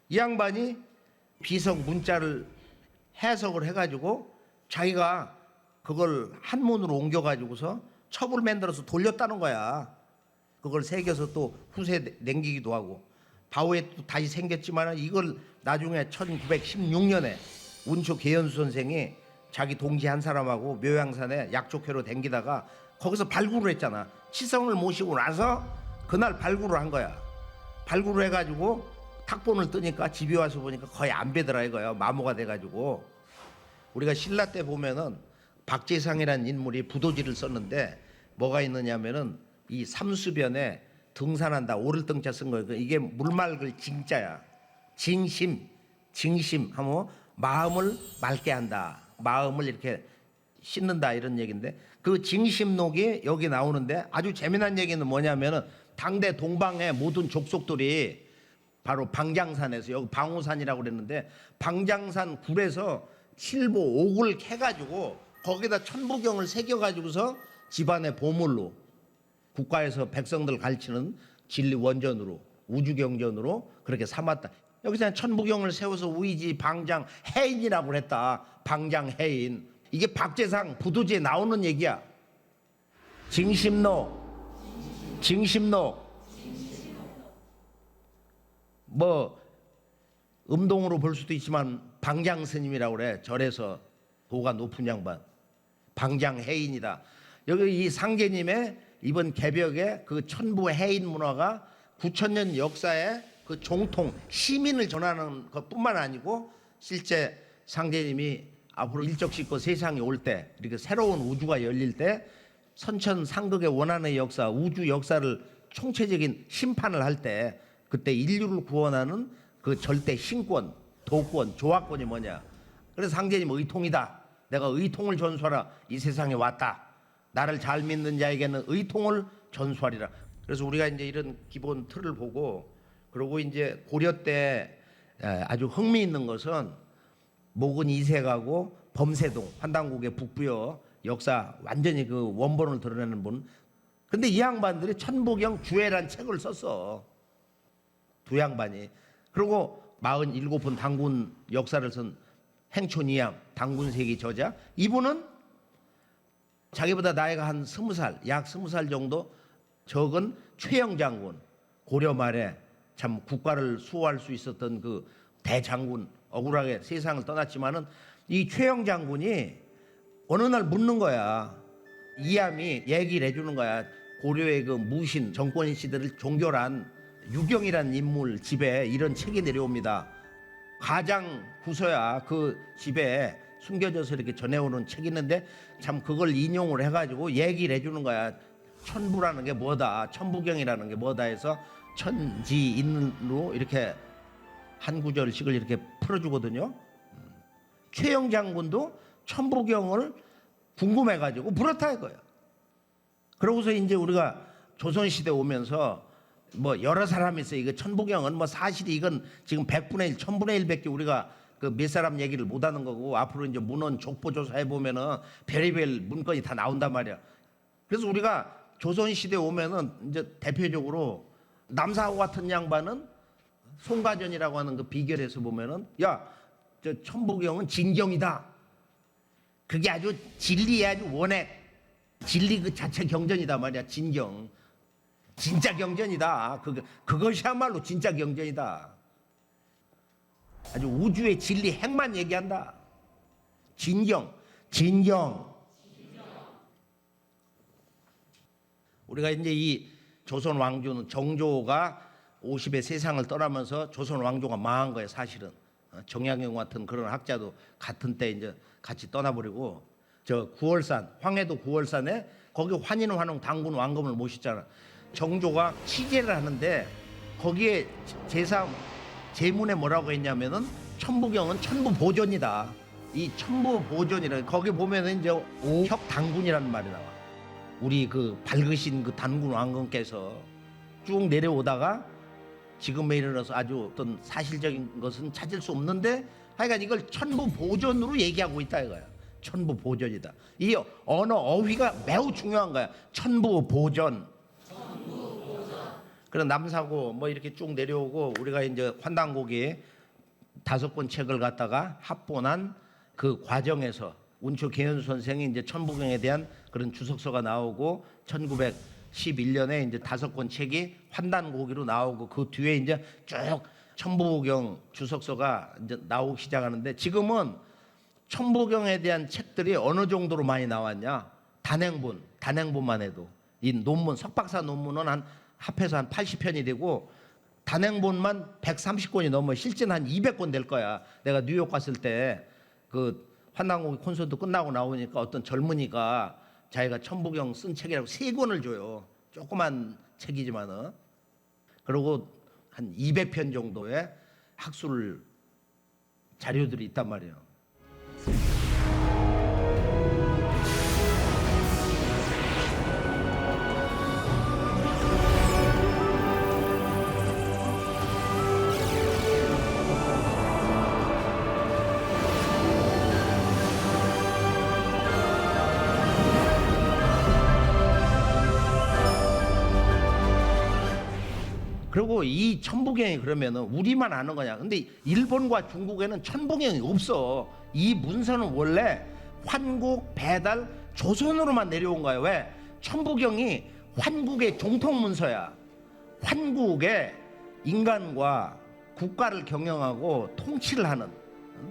이 양반이 비석 문자를 해석을 해가지고 자기가 그걸 한문으로 옮겨가지고서 첩을 만들어서 돌렸다는 거야. 그걸 새겨서 또 후세 남기기도 하고 바오에 또 다시 생겼지만 이걸 나중에 1916년에 운초 계연수 선생이 자기 동지 한 사람하고 묘양산에 약족회로 댕기다가 거기서 발굴을 했잖아. 치성을 모시고 나서 그날 발굴을 한 거야. 발굴을 해가지고 탁본을 뜨니까 집에 와서 보니까 거의 안 배더라 이거야. 마모가 돼가지고. 우리가 신라 때 보면은 박재상이라는 인물이 부도지를 썼는데 뭐가 있느냐면은 이 삼수변에 등산한다 오를 등자 쓴 거예요. 이게 물맑을 징자야. 징심 하면 마음을 맑게 한다. 마음을 이렇게 씻는다 이런 얘기인데 그 징심록이 여기 나오는데 아주 재미난 얘기는 뭐냐면은 당대 동방의 모든 족속들이 바로 방장산에서 여기 방호산이라고 그랬는데 방장산 굴에서 칠보 옥을 캐가지고 거기다 천부경을 새겨가지고서 집안의 보물로 국가에서 백성들 가르치는 진리 원전으로 우주경전으로 그렇게 삼았다. 여기서 천부경을 세워서 우이지 방장 해인이라고 그랬다. 방장 해인. 이게 박재상 부도지에 나오는 얘기야. 징심록 뭐 음동으로 볼 수도 있지만 방장 스님이라고 그래. 절에서 도가 높은 양반. 방장 해인이다. 여기 이 상제님의 이번 개벽에 그 천부 해인 문화가 9,000년 역사의 그 종통 시민을 전하는 것뿐만 아니고 실제 상제님이 앞으로 일적시고 세상에 올 때 이렇게 새로운 우주가 열릴 때 선천상극의 원한의 역사 우주 역사를 총체적인 심판을 할 때 그때 인류를 구원하는 그 절대 신권 도권 조화권이 뭐냐. 그래서 상제님 의통이다. 내가 의통을 전수하라. 이 세상에 왔다. 나를 잘 믿는 자에게는 의통을 전수하리라. 그래서 우리가 이제 이런 기본 틀을 보고 그리고 이제 고려 때 아주 흥미있는 것은 목은 이색하고 범세동 환단국의 북부여 역사 완전히 그 원본을 드러내는 분. 근데 이 양반들이 천부경 주해란 책을 썼어. 두 양반이. 그리고 47번 당군 역사를 쓴 행촌이양 당군세기 저자. 이분은 자기보다 나이가 한 20살, 약 20살 정도 적은 최영 장군. 고려 말에 참 국가를 수호할 수 있었던 그 대장군 억울하게 세상을 떠났지만은 이 최영 장군이 어느 날 묻는 거야. 이암이 얘기를 해주는 거야. 고려의 그 무신 정권 시대를 종결한 유경이라는 인물 집에 이런 책이 내려옵니다. 가장 구서야 그 집에 숨겨져서 이렇게 전해오는 책이 있는데 참 그걸 인용을 해가지고 얘기를 해주는 거야. 천부라는 게 뭐다, 천부경이라는 게 뭐다 해서 천지인으로 이렇게 한 구절씩을 이렇게 풀어주거든요. 최영 장군도 천부경을 궁금해가지고 물었다 이거야. 그러고서 이제 우리가 조선시대 오면서 뭐 여러 사람이 있어요. 이거 천부경은 뭐 사실이 이건 지금 100분의 1, 1000분의 1밖에 우리가 그 몇 사람 얘기를 못 하는 거고 앞으로 이제 문헌 족보 조사해 보면은 별의별 문건이 다 나온단 말이야. 그래서 우리가 조선시대 오면은 이제 대표적으로 남사하고 같은 양반은 송가전이라고 하는 그 비결에서 보면은 야, 저 천부경은 진경이다. 그게 아주 진리의 아주 원액 진리 그 자체 경전이다 말이야. 진경. 진짜 경전이다. 그것이야말로 진짜 경전이다. 아주 우주의 진리 핵만 얘기한다. 진경. 우리가 이제 이 조선 왕조는 정조가 50에 세상을 떠나면서 조선 왕조가 망한 거예요, 사실은. 정약용 같은 그런 학자도 같은 때 이제 같이 떠나버리고, 저 구월산, 황해도 구월산에 거기 환인환웅 당군 왕검을 모셨잖아. 정조가 취재를 하는데 거기에 제문에 뭐라고 했냐면은 천부경은 천부 보존이다. 이 천부 보존이라, 거기 보면은 이제 오혁 당군이라는 말이 나와. 우리 그 밝으신 그 단군 왕건께서 쭉 내려오다가 지금에 이르러서 아주 어떤 사실적인 것은 찾을 수 없는데, 하여간 이걸 천부 보존으로 얘기하고 있다 이거야. 천부 보존이다. 이 언어 어휘가 매우 중요한 거야. 천부 보존. 그런 남사고 뭐 이렇게 쭉 내려오고, 우리가 이제 환단고기 5권 책을 갖다가 합본한 그 과정에서 운초 계현 선생이 이제 천부경에 대한 그런 주석서가 나오고, 1911년에 이제 5권 책이 환단고기로 나오고, 그 뒤에 이제 쭉 천부경 주석서가 이제 나오기 시작하는데, 지금은 천부경에 대한 책들이 어느 정도로 많이 나왔냐? 단행본만 해도 이 논문, 석박사 논문은 한 합해서 한 80편이 되고, 단행본만 130권이 넘어. 실제는 한 200권 될 거야. 내가 뉴욕 갔을 때 그 환단고기 콘서트 끝나고 나오니까 어떤 젊은이가 자기가 천부경 쓴 책이라고 3권을 줘요. 조그만 책이지만은. 그리고 한 200편 정도의 학술 자료들이 있단 말이에요. 그리고 이 천부경이 그러면은 우리만 아는 거냐? 근데 일본과 중국에는 천부경이 없어. 이 문서는 원래 환국, 배달, 조선으로만 내려온 거야. 왜? 천부경이 환국의 정통 문서야. 환국의 인간과 국가를 경영하고 통치를 하는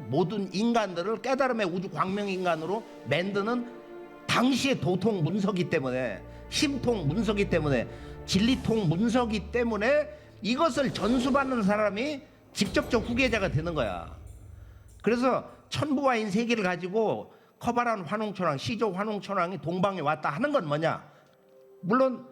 모든 인간들을 깨달음의 우주 광명 인간으로 만드는 당시의 도통 문서기 때문에, 심통 문서기 때문에, 진리통 문서기 때문에 이것을 전수받는 사람이 직접적 후계자가 되는 거야. 그래서 천부와인 세계를 가지고 커바란 환웅천왕, 시조 환웅천왕이 동방에 왔다 하는 건 뭐냐? 물론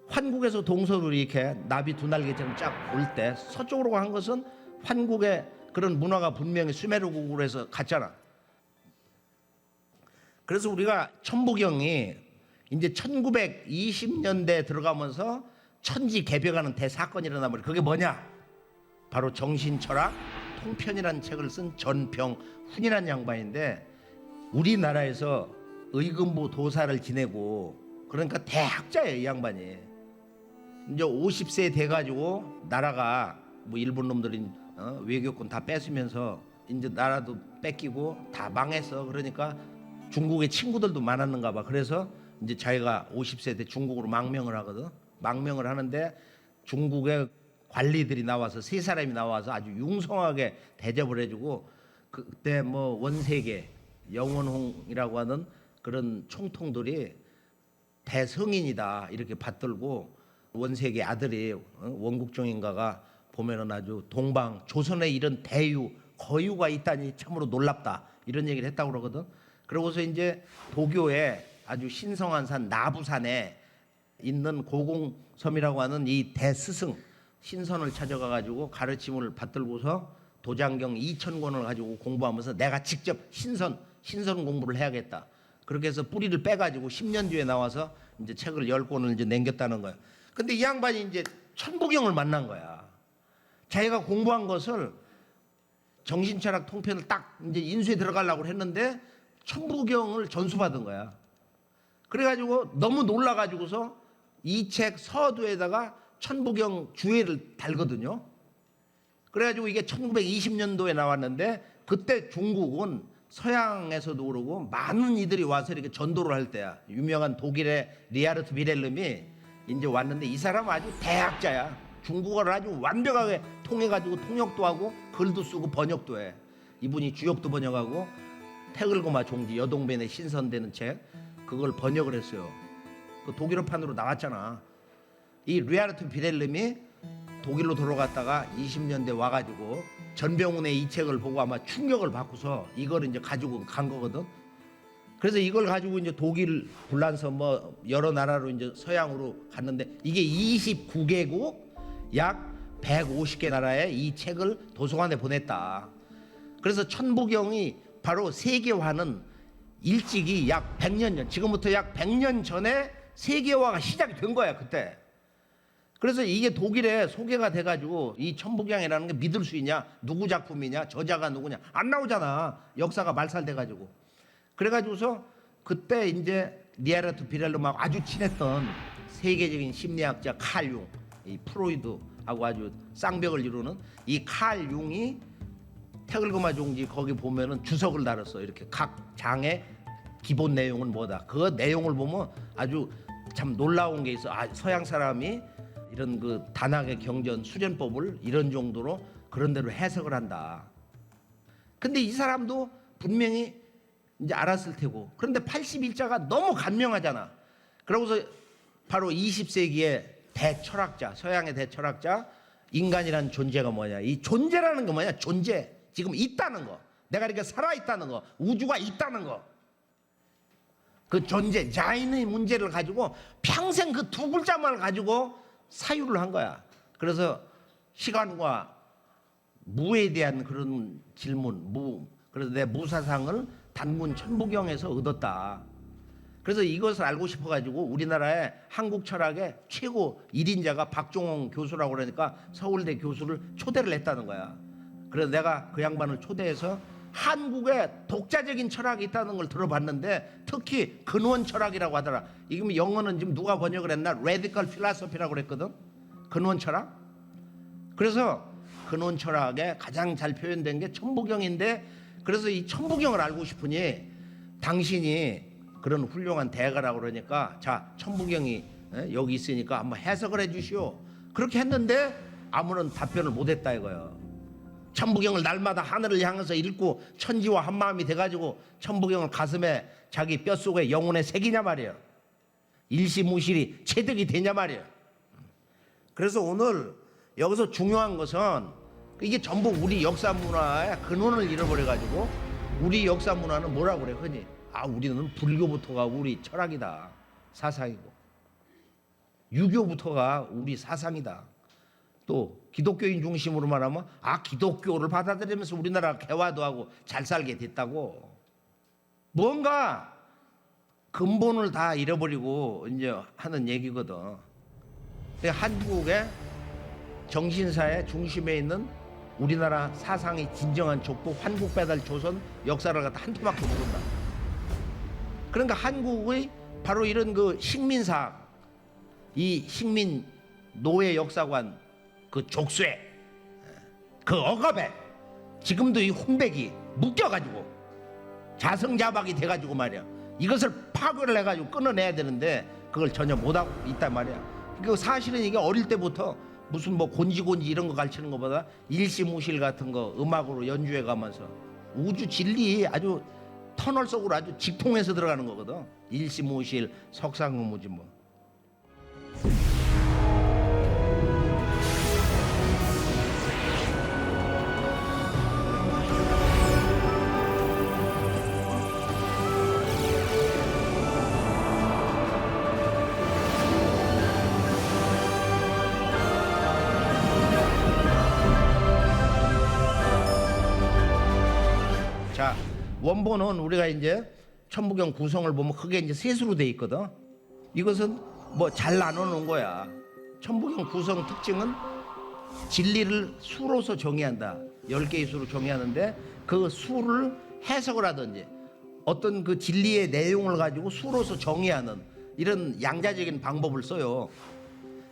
환국에서 동서로 이렇게 나비 두 날개처럼 쫙 올 때 서쪽으로 간 것은 환국의 그런 문화가 분명히 수메르국으로 해서 갔잖아. 그래서 우리가 천부경이 이제 1920년대에 들어가면서 천지 개벽하는 대사건이 일어나버려. 그게 뭐냐? 바로 정신철학 통편이라는 책을 쓴 전평훈이라는 양반인데, 우리나라에서 의금부 도사를 지내고, 그러니까 대학자예요 이 양반이. 이제 50세 돼가지고 나라가 뭐 일본 놈들이 외교권 다 뺏으면서 이제 나라도 뺏기고 다 망했어. 그러니까 중국에 친구들도 많았는가 봐. 그래서 이제 자기가 50세 때 중국으로 망명을 하거든. 망명을 하는데 중국의 관리들이 나와서 3사람이 나와서 아주 융성하게 대접을 해주고, 그때 뭐 원세계 영원홍이라고 하는 그런 총통들이 대성인이다 이렇게 받들고, 원세계 아들이 원국종인가가 보면은 아주 동방 조선에 이런 대유 거유가 있다니 참으로 놀랍다 이런 얘기를 했다고 그러거든. 그러고서 이제 도교에 아주 신성한 산 나부산에 있는 고공섬이라고 하는 이 대스승 신선을 찾아가 가지고 가르침을 받들고서 도장경 2,000권을 가지고 공부하면서 내가 직접 신선 공부를 해야겠다. 그렇게 해서 뿌리를 빼가지고 10년 뒤에 나와서 이제 책을 10권을 이제 남겼다는 거야. 근데 이 양반이 이제 천부경을 만난 거야. 자기가 공부한 것을 정신철학 통편을 딱 이제 인수에 들어가려고 했는데 천부경을 전수받은 거야. 그래가지고 너무 놀라가지고서 이 책 서두에다가 천부경 주해를 달거든요. 그래가지고 이게 1920년도에 나왔는데, 그때 중국은 서양에서도 그러고 많은 이들이 와서 이렇게 전도를 할 때야. 유명한 독일의 리하르트 비렐름이 이제 왔는데, 이 사람은 아주 대학자야. 중국어를 아주 완벽하게 통해가지고 통역도 하고 글도 쓰고 번역도 해. 이분이 주역도 번역하고 태글고마 종지 여동변에 신선되는 책, 그걸 번역을 했어요. 그 독일어판으로 나왔잖아. 이 리하르트 비렐름이 독일로 돌아갔다가 20년대 와가지고 전병훈의 이 책을 보고 아마 충격을 받고서 이걸 이제 가지고 간 거거든. 그래서 이걸 가지고 이제 독일, 불란서 뭐 여러 나라로 이제 서양으로 갔는데 이게 29개국 약 150개 나라에 이 책을 도서관에 보냈다. 그래서 천부경이 바로 세계화는 일찍이 약 100년 전, 지금부터 약 100년 전에 세계화가 시작이 된 거야 그때. 그래서 이게 독일에 소개가 돼가지고 이 천부경이라는 게 믿을 수 있냐? 누구 작품이냐? 저자가 누구냐? 안 나오잖아. 역사가 말살돼가지고. 그래가지고서 그때 이제 리하르트 비렐름하고 아주 친했던 세계적인 심리학자 칼 융, 이 프로이드하고 아주 쌍벽을 이루는 이 칼 융이 태글그마 종지 거기 보면은 주석을 달았어. 이렇게 각 장의 기본 내용은 뭐다. 그 내용을 보면 아주 참 놀라운 게 있어. 아, 서양 사람이 이런 그 단학의 경전 수련법을 이런 정도로 그런 대로 해석을 한다. 근데 이 사람도 분명히 이제 알았을 테고. 그런데 81자가 너무 간명하잖아. 그러고서 바로 20세기의 대철학자, 서양의 대철학자, 인간이라는 존재가 뭐냐? 이 존재라는 게 뭐냐? 존재. 지금 있다는 거. 내가 이렇게 살아 있다는 거. 우주가 있다는 거. 그 존재, 자인의 문제를 가지고 평생 그 두 글자만을 가지고 사유를 한 거야. 그래서 시간과 무에 대한 그런 질문, 무. 그래서 내 무사상을 단군 천부경에서 얻었다. 그래서 이것을 알고 싶어가지고 우리나라의 한국 철학의 최고 1인자가 박종홍 교수라고 그러니까 서울대 교수를 초대를 했다는 거야. 그래서 내가 그 양반을 초대해서 한국에 독자적인 철학이 있다는 걸 들어봤는데 특히 근원 철학이라고 하더라. 이게 영어는 지금 누가 번역을 했나? Radical Philosophy라고 그랬거든. 근원 철학. 그래서 근원 철학에 가장 잘 표현된 게 천부경인데 그래서 이 천부경을 알고 싶으니 당신이 그런 훌륭한 대가라고 그러니까 자 천부경이 여기 있으니까 한번 해석을 해주시오. 그렇게 했는데 아무런 답변을 못했다 이거예요. 천부경을 날마다 하늘을 향해서 읽고 천지와 한마음이 돼가지고 천부경을 가슴에 자기 뼛속에 영혼에 새기냐 말이에요. 일시무실이 체득이 되냐 말이에요. 그래서 오늘 여기서 중요한 것은 이게 전부 우리 역사 문화의 근원을 잃어버려가지고 우리 역사 문화는 뭐라고 그래 흔히 우리는 불교부터가 우리 철학이다 사상이고 유교부터가 우리 사상이다. 또 기독교인 중심으로 말하면 기독교를 받아들이면서 우리나라가 개화도 하고 잘 살게 됐다고. 뭔가 근본을 다 잃어버리고 이제 하는 얘기거든. 한국의 정신사의 중심에 있는 우리나라 사상의 진정한 족보 환국배달 조선 역사를 갖다 한 토막도 모른다. 그러니까 한국의 바로 이런 그 식민사학, 이 식민 노예 역사관 그 족쇄, 그 억압에 지금도 이 훈백이 묶여가지고 자성자박이 돼가지고 말이야. 이것을 파괴를 해가지고 끊어내야 되는데 그걸 전혀 못하고 있단 말이야. 그 사실은 이게 어릴 때부터 무슨 뭐 곤지곤지 이런 거 가르치는 것보다 일시무실 같은 거 음악으로 연주해 가면서 우주 진리 아주 터널 속으로 아주 직통해서 들어가는 거거든. 일시무실 석상무지 뭐. 자, 원본은 우리가 이제 천부경 구성을 보면 크게 이제 셋으로 돼 있거든. 이것은 뭐 잘 나눠 놓은 거야. 천부경 구성 특징은 진리를 수로서 정의한다. 10개의 수로 정의하는데 그 수를 해석을 하든지 어떤 그 진리의 내용을 가지고 수로서 정의하는 이런 양자적인 방법을 써요.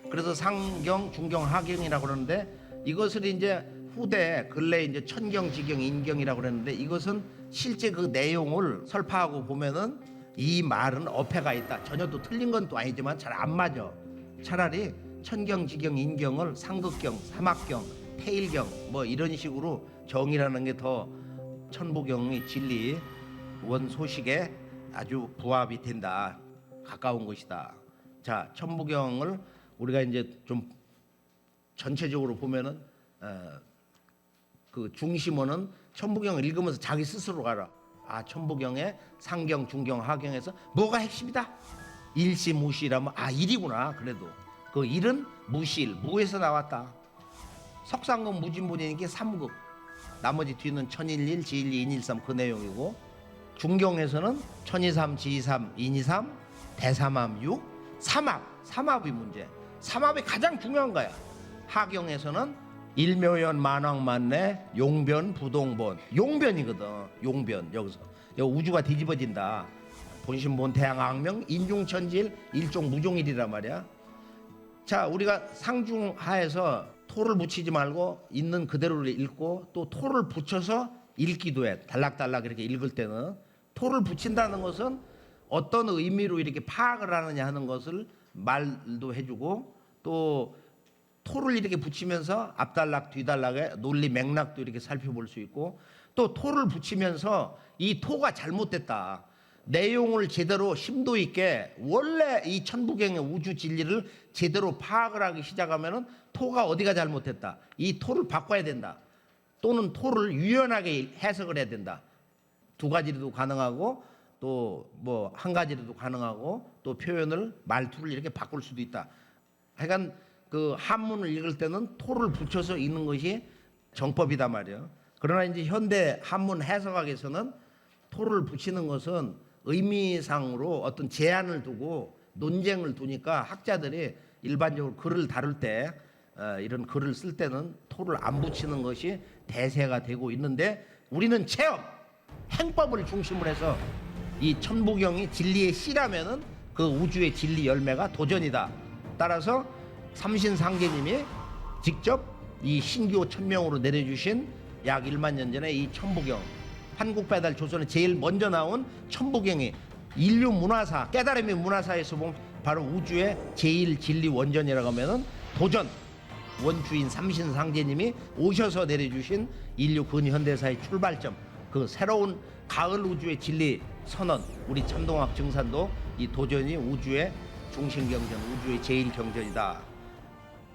그래서 상경, 중경, 하경이라고 그러는데 이것을 이제 후대 근래 이제 천경, 지경, 인경이라고 그랬는데 이것은 실제 그 내용을 설파하고 보면은 이 말은 어폐가 있다. 전혀 또 틀린 건 또 아니지만 잘 안 맞아. 차라리 천경, 지경, 인경을 상극경, 사막경, 태일경 뭐 이런 식으로 정의라는 게 더 천부경의 진리 원소식에 아주 부합이 된다. 가까운 것이다. 자, 천부경을 우리가 이제 좀 전체적으로 보면은 그 중심어는 천부경을 읽으면서 자기 스스로 가라. 아, 천부경의 상경, 중경, 하경에서 뭐가 핵심이다? 일시 무시라면 아, 일이구나. 그래도 그 일은 무실, 무에서 나왔다. 석상금 무진본이니까 3급. 나머지 뒤는 천일일, 지일이, 인일삼 그 내용이고, 중경에서는 천이삼, 지이삼, 인이삼, 대삼함, 육, 삼합이 문제. 삼합이 가장 중요한 거야. 하경에서는 일묘연, 만왕만내, 용변, 부동본. 용변이거든. 용변. 여기서 우주가 뒤집어진다. 본신본, 태양, 악명, 인중천지일, 일종 무종일이란 말이야. 자, 우리가 상중하에서 토를 붙이지 말고 있는 그대로를 읽고 또 토를 붙여서 읽기도 해. 달락달락 이렇게 읽을 때는 토를 붙인다는 것은 어떤 의미로 이렇게 파악을 하느냐 하는 것을 말도 해주고, 또 토를 이렇게 붙이면서 앞달락 뒤달락의 논리 맥락도 이렇게 살펴볼 수 있고, 또 토를 붙이면서 이 토가 잘못됐다, 내용을 제대로 심도 있게 원래 이 천부경의 우주 진리를 제대로 파악을 하기 시작하면은 토가 어디가 잘못됐다, 이 토를 바꿔야 된다, 또는 토를 유연하게 해석을 해야 된다. 두 가지로도 가능하고 또 뭐 한 가지로도 가능하고, 또 표현을 말투를 이렇게 바꿀 수도 있다. 하여간 그 한문을 읽을 때는 토를 붙여서 읽는 것이 정법이다 말이에요. 그러나 이제 현대 한문 해석학에서는 토를 붙이는 것은 의미상으로 어떤 제한을 두고 논쟁을 두니까 학자들이 일반적으로 글을 다룰 때 이런 글을 쓸 때는 토를 안 붙이는 것이 대세가 되고 있는데, 우리는 체험, 행법을 중심으로 해서 이 천부경이 진리의 씨라면은 그 우주의 진리 열매가 도전이다. 따라서 삼신상제님이 직접 이 신규 천명으로 내려주신 약 1만 년 전에 이 천부경, 한국배달 조선에 제일 먼저 나온 천부경이 인류 문화사, 깨달음의 문화사에서 보면 바로 우주의 제일 진리 원전이라고 하면은 도전, 원주인 삼신상제님이 오셔서 내려주신 인류 근현대사의 출발점, 그 새로운 가을 우주의 진리 선언. 우리 참동학 증산도 이 도전이 우주의 중심경전, 우주의 제일 경전이다.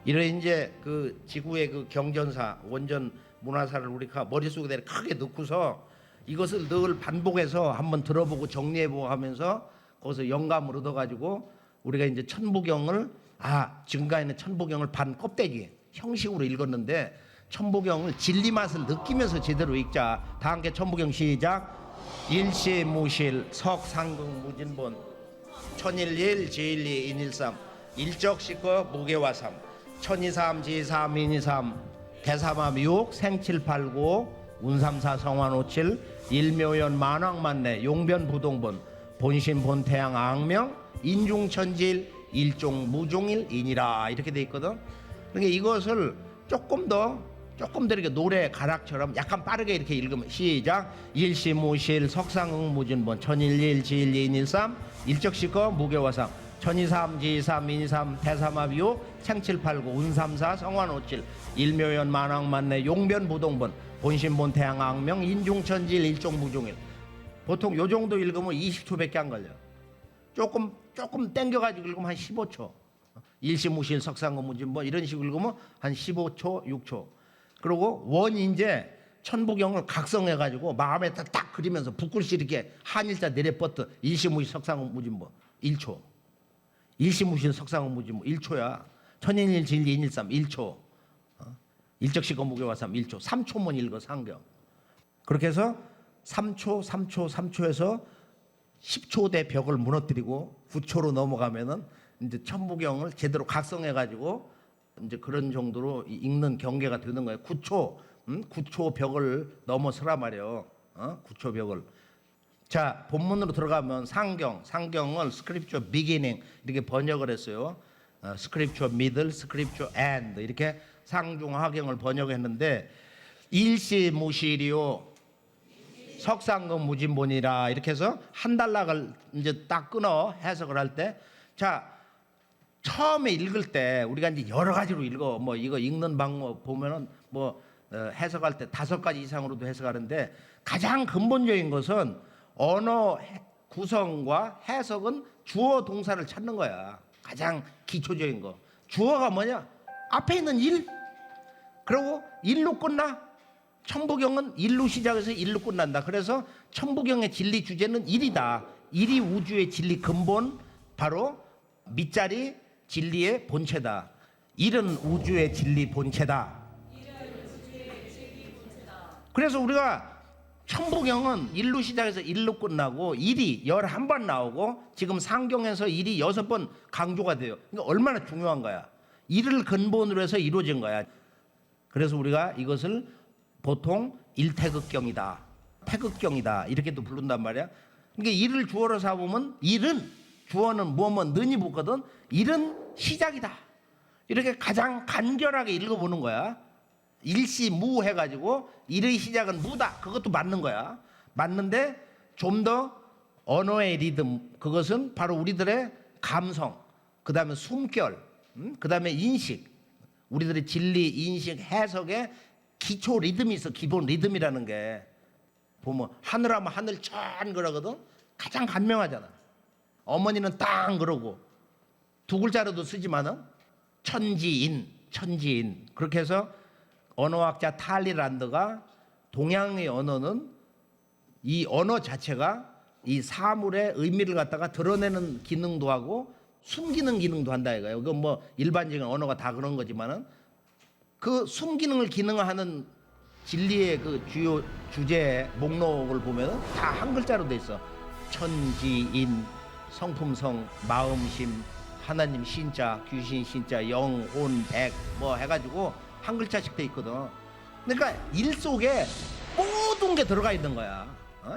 이런 이제 그 지구의 그 경전사, 원전 문화사를 우리가 머릿속에 크게 넣고서 이것을 늘 반복해서 한번 들어보고 정리해보고 하면서 거기서 영감을 얻어가지고 우리가 이제 천부경을, 지금까지는 천부경을 반 껍데기 형식으로 읽었는데 천부경을 진리 맛을 느끼면서 제대로 읽자. 다 함께 천부경 시작. 일시 무실 석상극 무진본 천일일 지일리 인일삼 일적시거 무게화삼 천이삼 지삼 인이삼 대삼함 육 생칠팔구 운삼사 성환오칠 일묘연 만왕만내 용변 부동본 본신 본태양 악명 인중천지일 일종 무종일 인이라, 이렇게 돼 있거든. 그러니까 이것을 조금 더 이렇게 노래 가락처럼 약간 빠르게 이렇게 읽으면 시작. 일시 무실 석상응 무진본 천일일 지일리 인일삼 일적시거 무게화삼 천이삼 지삼 인이삼 대삼합유 생칠팔구 운삼사 성환오칠 일묘연 만왕만내 용변 부동본 본신본 태양 악명 인중천지일 일종 무종일. 보통 요 정도 읽으면 20초밖에 안 걸려. 조금 땡겨가지고 읽으면 한 15초. 일시무실 석상응 무진본 이런 식으로 읽으면 한 15초 6초. 그리고 원인제 천부경을 각성해가지고 마음에 딱 그리면서 붓글씨 이렇게 한일자 내려뻗듯 일시무실 석상응 무진본 1초. 일시무실 석상응 무진본 1초야. 천인일 진리 인일삼 1초. 일적시거 무게화삼 1초. 3초만 읽어 상경. 그렇게 해서 3초에서 10초대 벽을 무너뜨리고 9초로 넘어가면은 이제 천부경을 제대로 각성해가지고 이제 그런 정도로 읽는 경계가 되는 거예요. 9초 벽을 넘어서라 말이에요. 9초 벽을. 자, 본문으로 들어가면 상경을 스크립처 비기닝 이렇게 번역을 했어요. 스크립처 미들, 스크립처 엔드 이렇게 상중하경을 번역했는데 일시무실이요 석상금 무진본이라 이렇게 해서 한 단락을 이제 딱 끊어 해석을 할 때, 자, 처음에 읽을 때 우리가 이제 여러 가지로 읽어. 뭐 이거 읽는 방법 보면은 뭐 해석할 때 5가지 이상으로도 해석하는데, 가장 근본적인 것은 언어 구성과 해석은 주어 동사를 찾는 거야. 가장 기초적인 거. 주어가 뭐냐? 앞에 있는 일, 그리고 일로 끝나. 천부경은 일로 시작해서 일로 끝난다. 그래서 천부경의 진리 주제는 일이다. 일이 우주의 진리 근본, 바로 밑자리 진리의 본체다. 일은 우주의 진리 본체다. 그래서 우리가 천부경은 일로 시작해서 일로 끝나고 일이 11번 나오고 지금 상경에서 일이 6번 강조가 돼요. 그러니까 얼마나 중요한 거야. 일을 근본으로 해서 이루어진 거야. 그래서 우리가 이것을 보통 일태극경이다, 태극경이다 이렇게도 부른단 말이야. 그러니까 일을 주어로 삼으면 일은 주어는 뭐뭐 는이 붙거든. 일은 시작이다. 이렇게 가장 간결하게 읽어보는 거야. 일시무 해가지고 일의 시작은 무다. 그것도 맞는 거야. 맞는데 좀 더 언어의 리듬, 그것은 바로 우리들의 감성, 그 다음에 숨결, 그 다음에 인식, 우리들의 진리, 인식, 해석에 기초 리듬이 있어. 기본 리듬이라는 게 보면 하늘하면 하늘 짠 그러거든. 가장 간명하잖아. 어머니는 땅 그러고 두 글자로도 쓰지만은 천지인 그렇게 해서 언어학자 탈리란드가 동양의 언어는 이 언어 자체가 이 사물의 의미를 갖다가 드러내는 기능도 하고 숨기는 기능도 한다 이거예요. 그건 뭐 일반적인 언어가 다 그런 거지만은 그 숨기는 기능하는 진리의 그 주요 주제 목록을 보면은 다 한 글자로 돼 있어. 천지인, 성품성, 마음심, 하나님 신자, 귀신 신자, 영혼, 백 뭐 해가지고 한 글자씩 돼 있거든. 그러니까 일 속에 모든 게 들어가 있는 거야.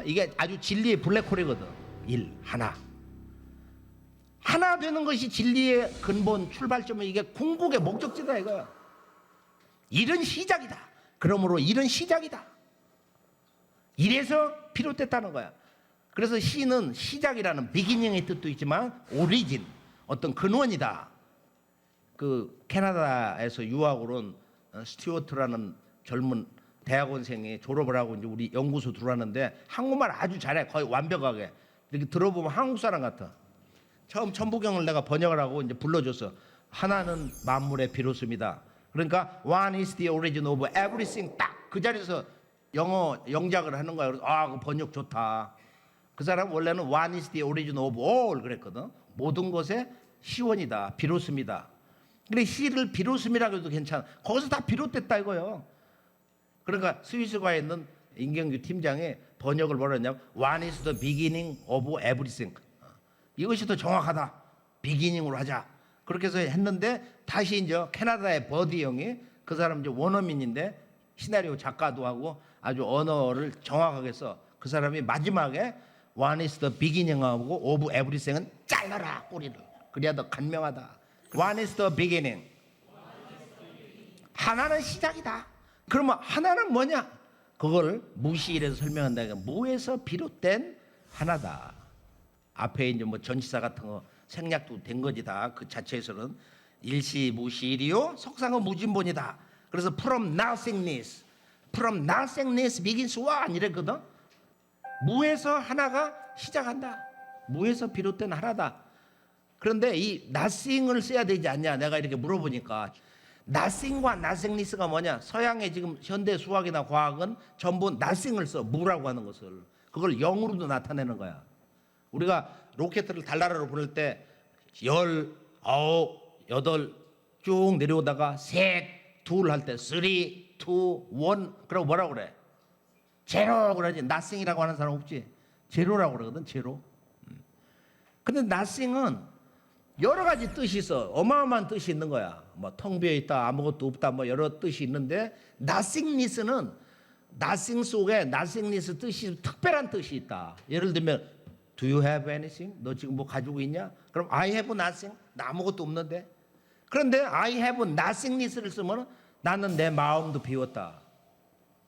이게 아주 진리의 블랙홀이거든. 일 하나 되는 것이 진리의 근본 출발점은 이게 궁극의 목적지다 이거야. 일은 시작이다. 그러므로 일은 시작이다. 이래서 비롯됐다는 거야. 그래서 시는 시작이라는 비기닝의 뜻도 있지만 오리진, 어떤 근원이다. 그 캐나다에서 유학을 온 스튜어트라는 젊은 대학원생이 졸업을 하고 이제 우리 연구소 들어왔는데 한국말 아주 잘해. 거의 완벽하게. 이렇게 들어보면 한국 사람 같아. 처음 천부경을 내가 번역을 하고 이제 불러줬어. 하나는 만물의 비로소입니다. 그러니까 one is the origin of everything. 딱 그 자리에서 영어 영작을 하는 거야. 그래서 그 번역 좋다. 그 사람 원래는 one is the origin of all 그랬거든. 모든 것의 시원이다. 비로소입니다. 근데 시를 비로소이라고 해도 괜찮아. 거기서 다 비롯됐다 이거요. 그러니까 스위스가에 있는 임경규 팀장이 번역을 뭐라 했냐면 one is the beginning of everything. 이것이 더 정확하다. 비기닝으로 하자. 그렇게 해서 했는데 다시 이제 캐나다의 버디 형이 그 사람 이제 원어민인데 시나리오 작가도 하고 아주 언어를 정확하게 써. 그 사람이 마지막에 one is the beginning하고 of everything은 잘라라 꼬리를. 그래야 더 간명하다. one is the beginning. 하나는 시작이다. 그러면 하나는 뭐냐? 그걸 무시일에서 설명한다니까 무에서 비롯된 하나다. 앞에 이제 뭐 전치사 같은 거 생략도 된 거지 다. 그 자체에서는 일시 무시일이요 석상은 무진본이다. 그래서 from nothingness begins one 이랬거든. 무에서 하나가 시작한다. 무에서 비롯된 하나다. 그런데 이 nothing을 써야 되지 않냐 내가 이렇게 물어보니까 nothing과 nothingness가 뭐냐. 서양의 지금 현대 수학이나 과학은 전부 nothing을 써. 무라고 하는 것을. 그걸 영으로도 나타내는 거야. 우리가 로켓을 달나라로 보낼 때 10, 9, 8 쭉 내려오다가 셋, 둘 할 때 3, 2, 1 그러고 뭐라고 그래? 제로 그러지. nothing이라고 하는 사람 없지. 제로라고 그러거든. 제로. 근데 nothing은 여러 가지 뜻이 있어. 어마어마한 뜻이 있는 거야. 뭐 텅 비어 있다, 아무것도 없다, 뭐 여러 뜻이 있는데 nothingness는 nothing 속에 nothingness 뜻이 특별한 뜻이 있다. 예를 들면 Do you have anything? 너 지금 뭐 가지고 있냐? 그럼 I have nothing. 나 아무것도 없는데. 그런데 I have nothingness를 쓰면 나는 내 마음도 비웠다.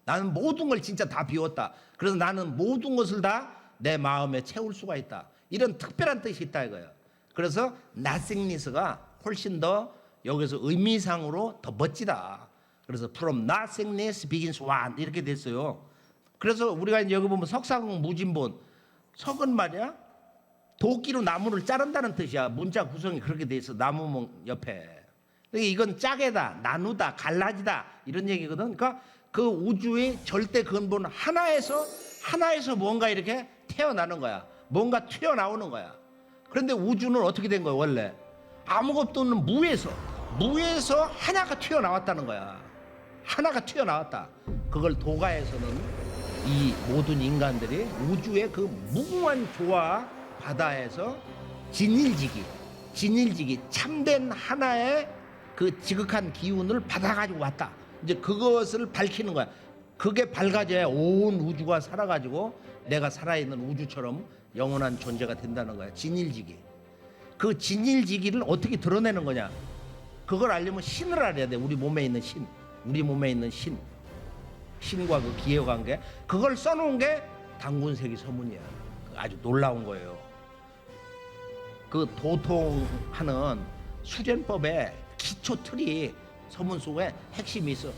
나는 모든 걸 진짜 다 비웠다. 그래서 나는 모든 것을 다 내 마음에 채울 수가 있다. 이런 특별한 뜻이 있다 이거예요. 그래서 nothingness가 훨씬 더 여기서 의미상으로 더 멋지다. 그래서 from nothingness begins one 이렇게 됐어요. 그래서 우리가 이제 여기 보면 석상 무진본 석은 말이야 도끼로 나무를 자른다는 뜻이야. 문자 구성이 그렇게 돼 있어. 나무 옆에. 그러니까 이건 짝에다, 나누다, 갈라지다 이런 얘기거든. 그러니까 그 우주의 절대 근본 하나에서 뭔가 이렇게 태어나는 거야. 뭔가 튀어나오는 거야. 그런데 우주는 어떻게 된 거야 원래? 아무것도 없는 무에서 하나가 튀어나왔다는 거야. 하나가 튀어나왔다. 그걸 도가에서는 이 모든 인간들이 우주의 그 무궁한 조화 바다에서 진일지기 참된 하나의 그 지극한 기운을 받아가지고 왔다. 이제 그것을 밝히는 거야. 그게 밝아져야 온 우주가 살아가지고 내가 살아있는 우주처럼 영원한 존재가 된다는 거야. 진일지기. 그 진일지기를 어떻게 드러내는 거냐? 그걸 알려면 신을 알아야 돼. 우리 몸에 있는 신. 우리 몸에 있는 신과 그 기회관계. 그걸 써놓은 게 단군세기 서문이야. 아주 놀라운 거예요. 그 도통하는 수련법의 기초 틀이 서문 속에 핵심이 있어.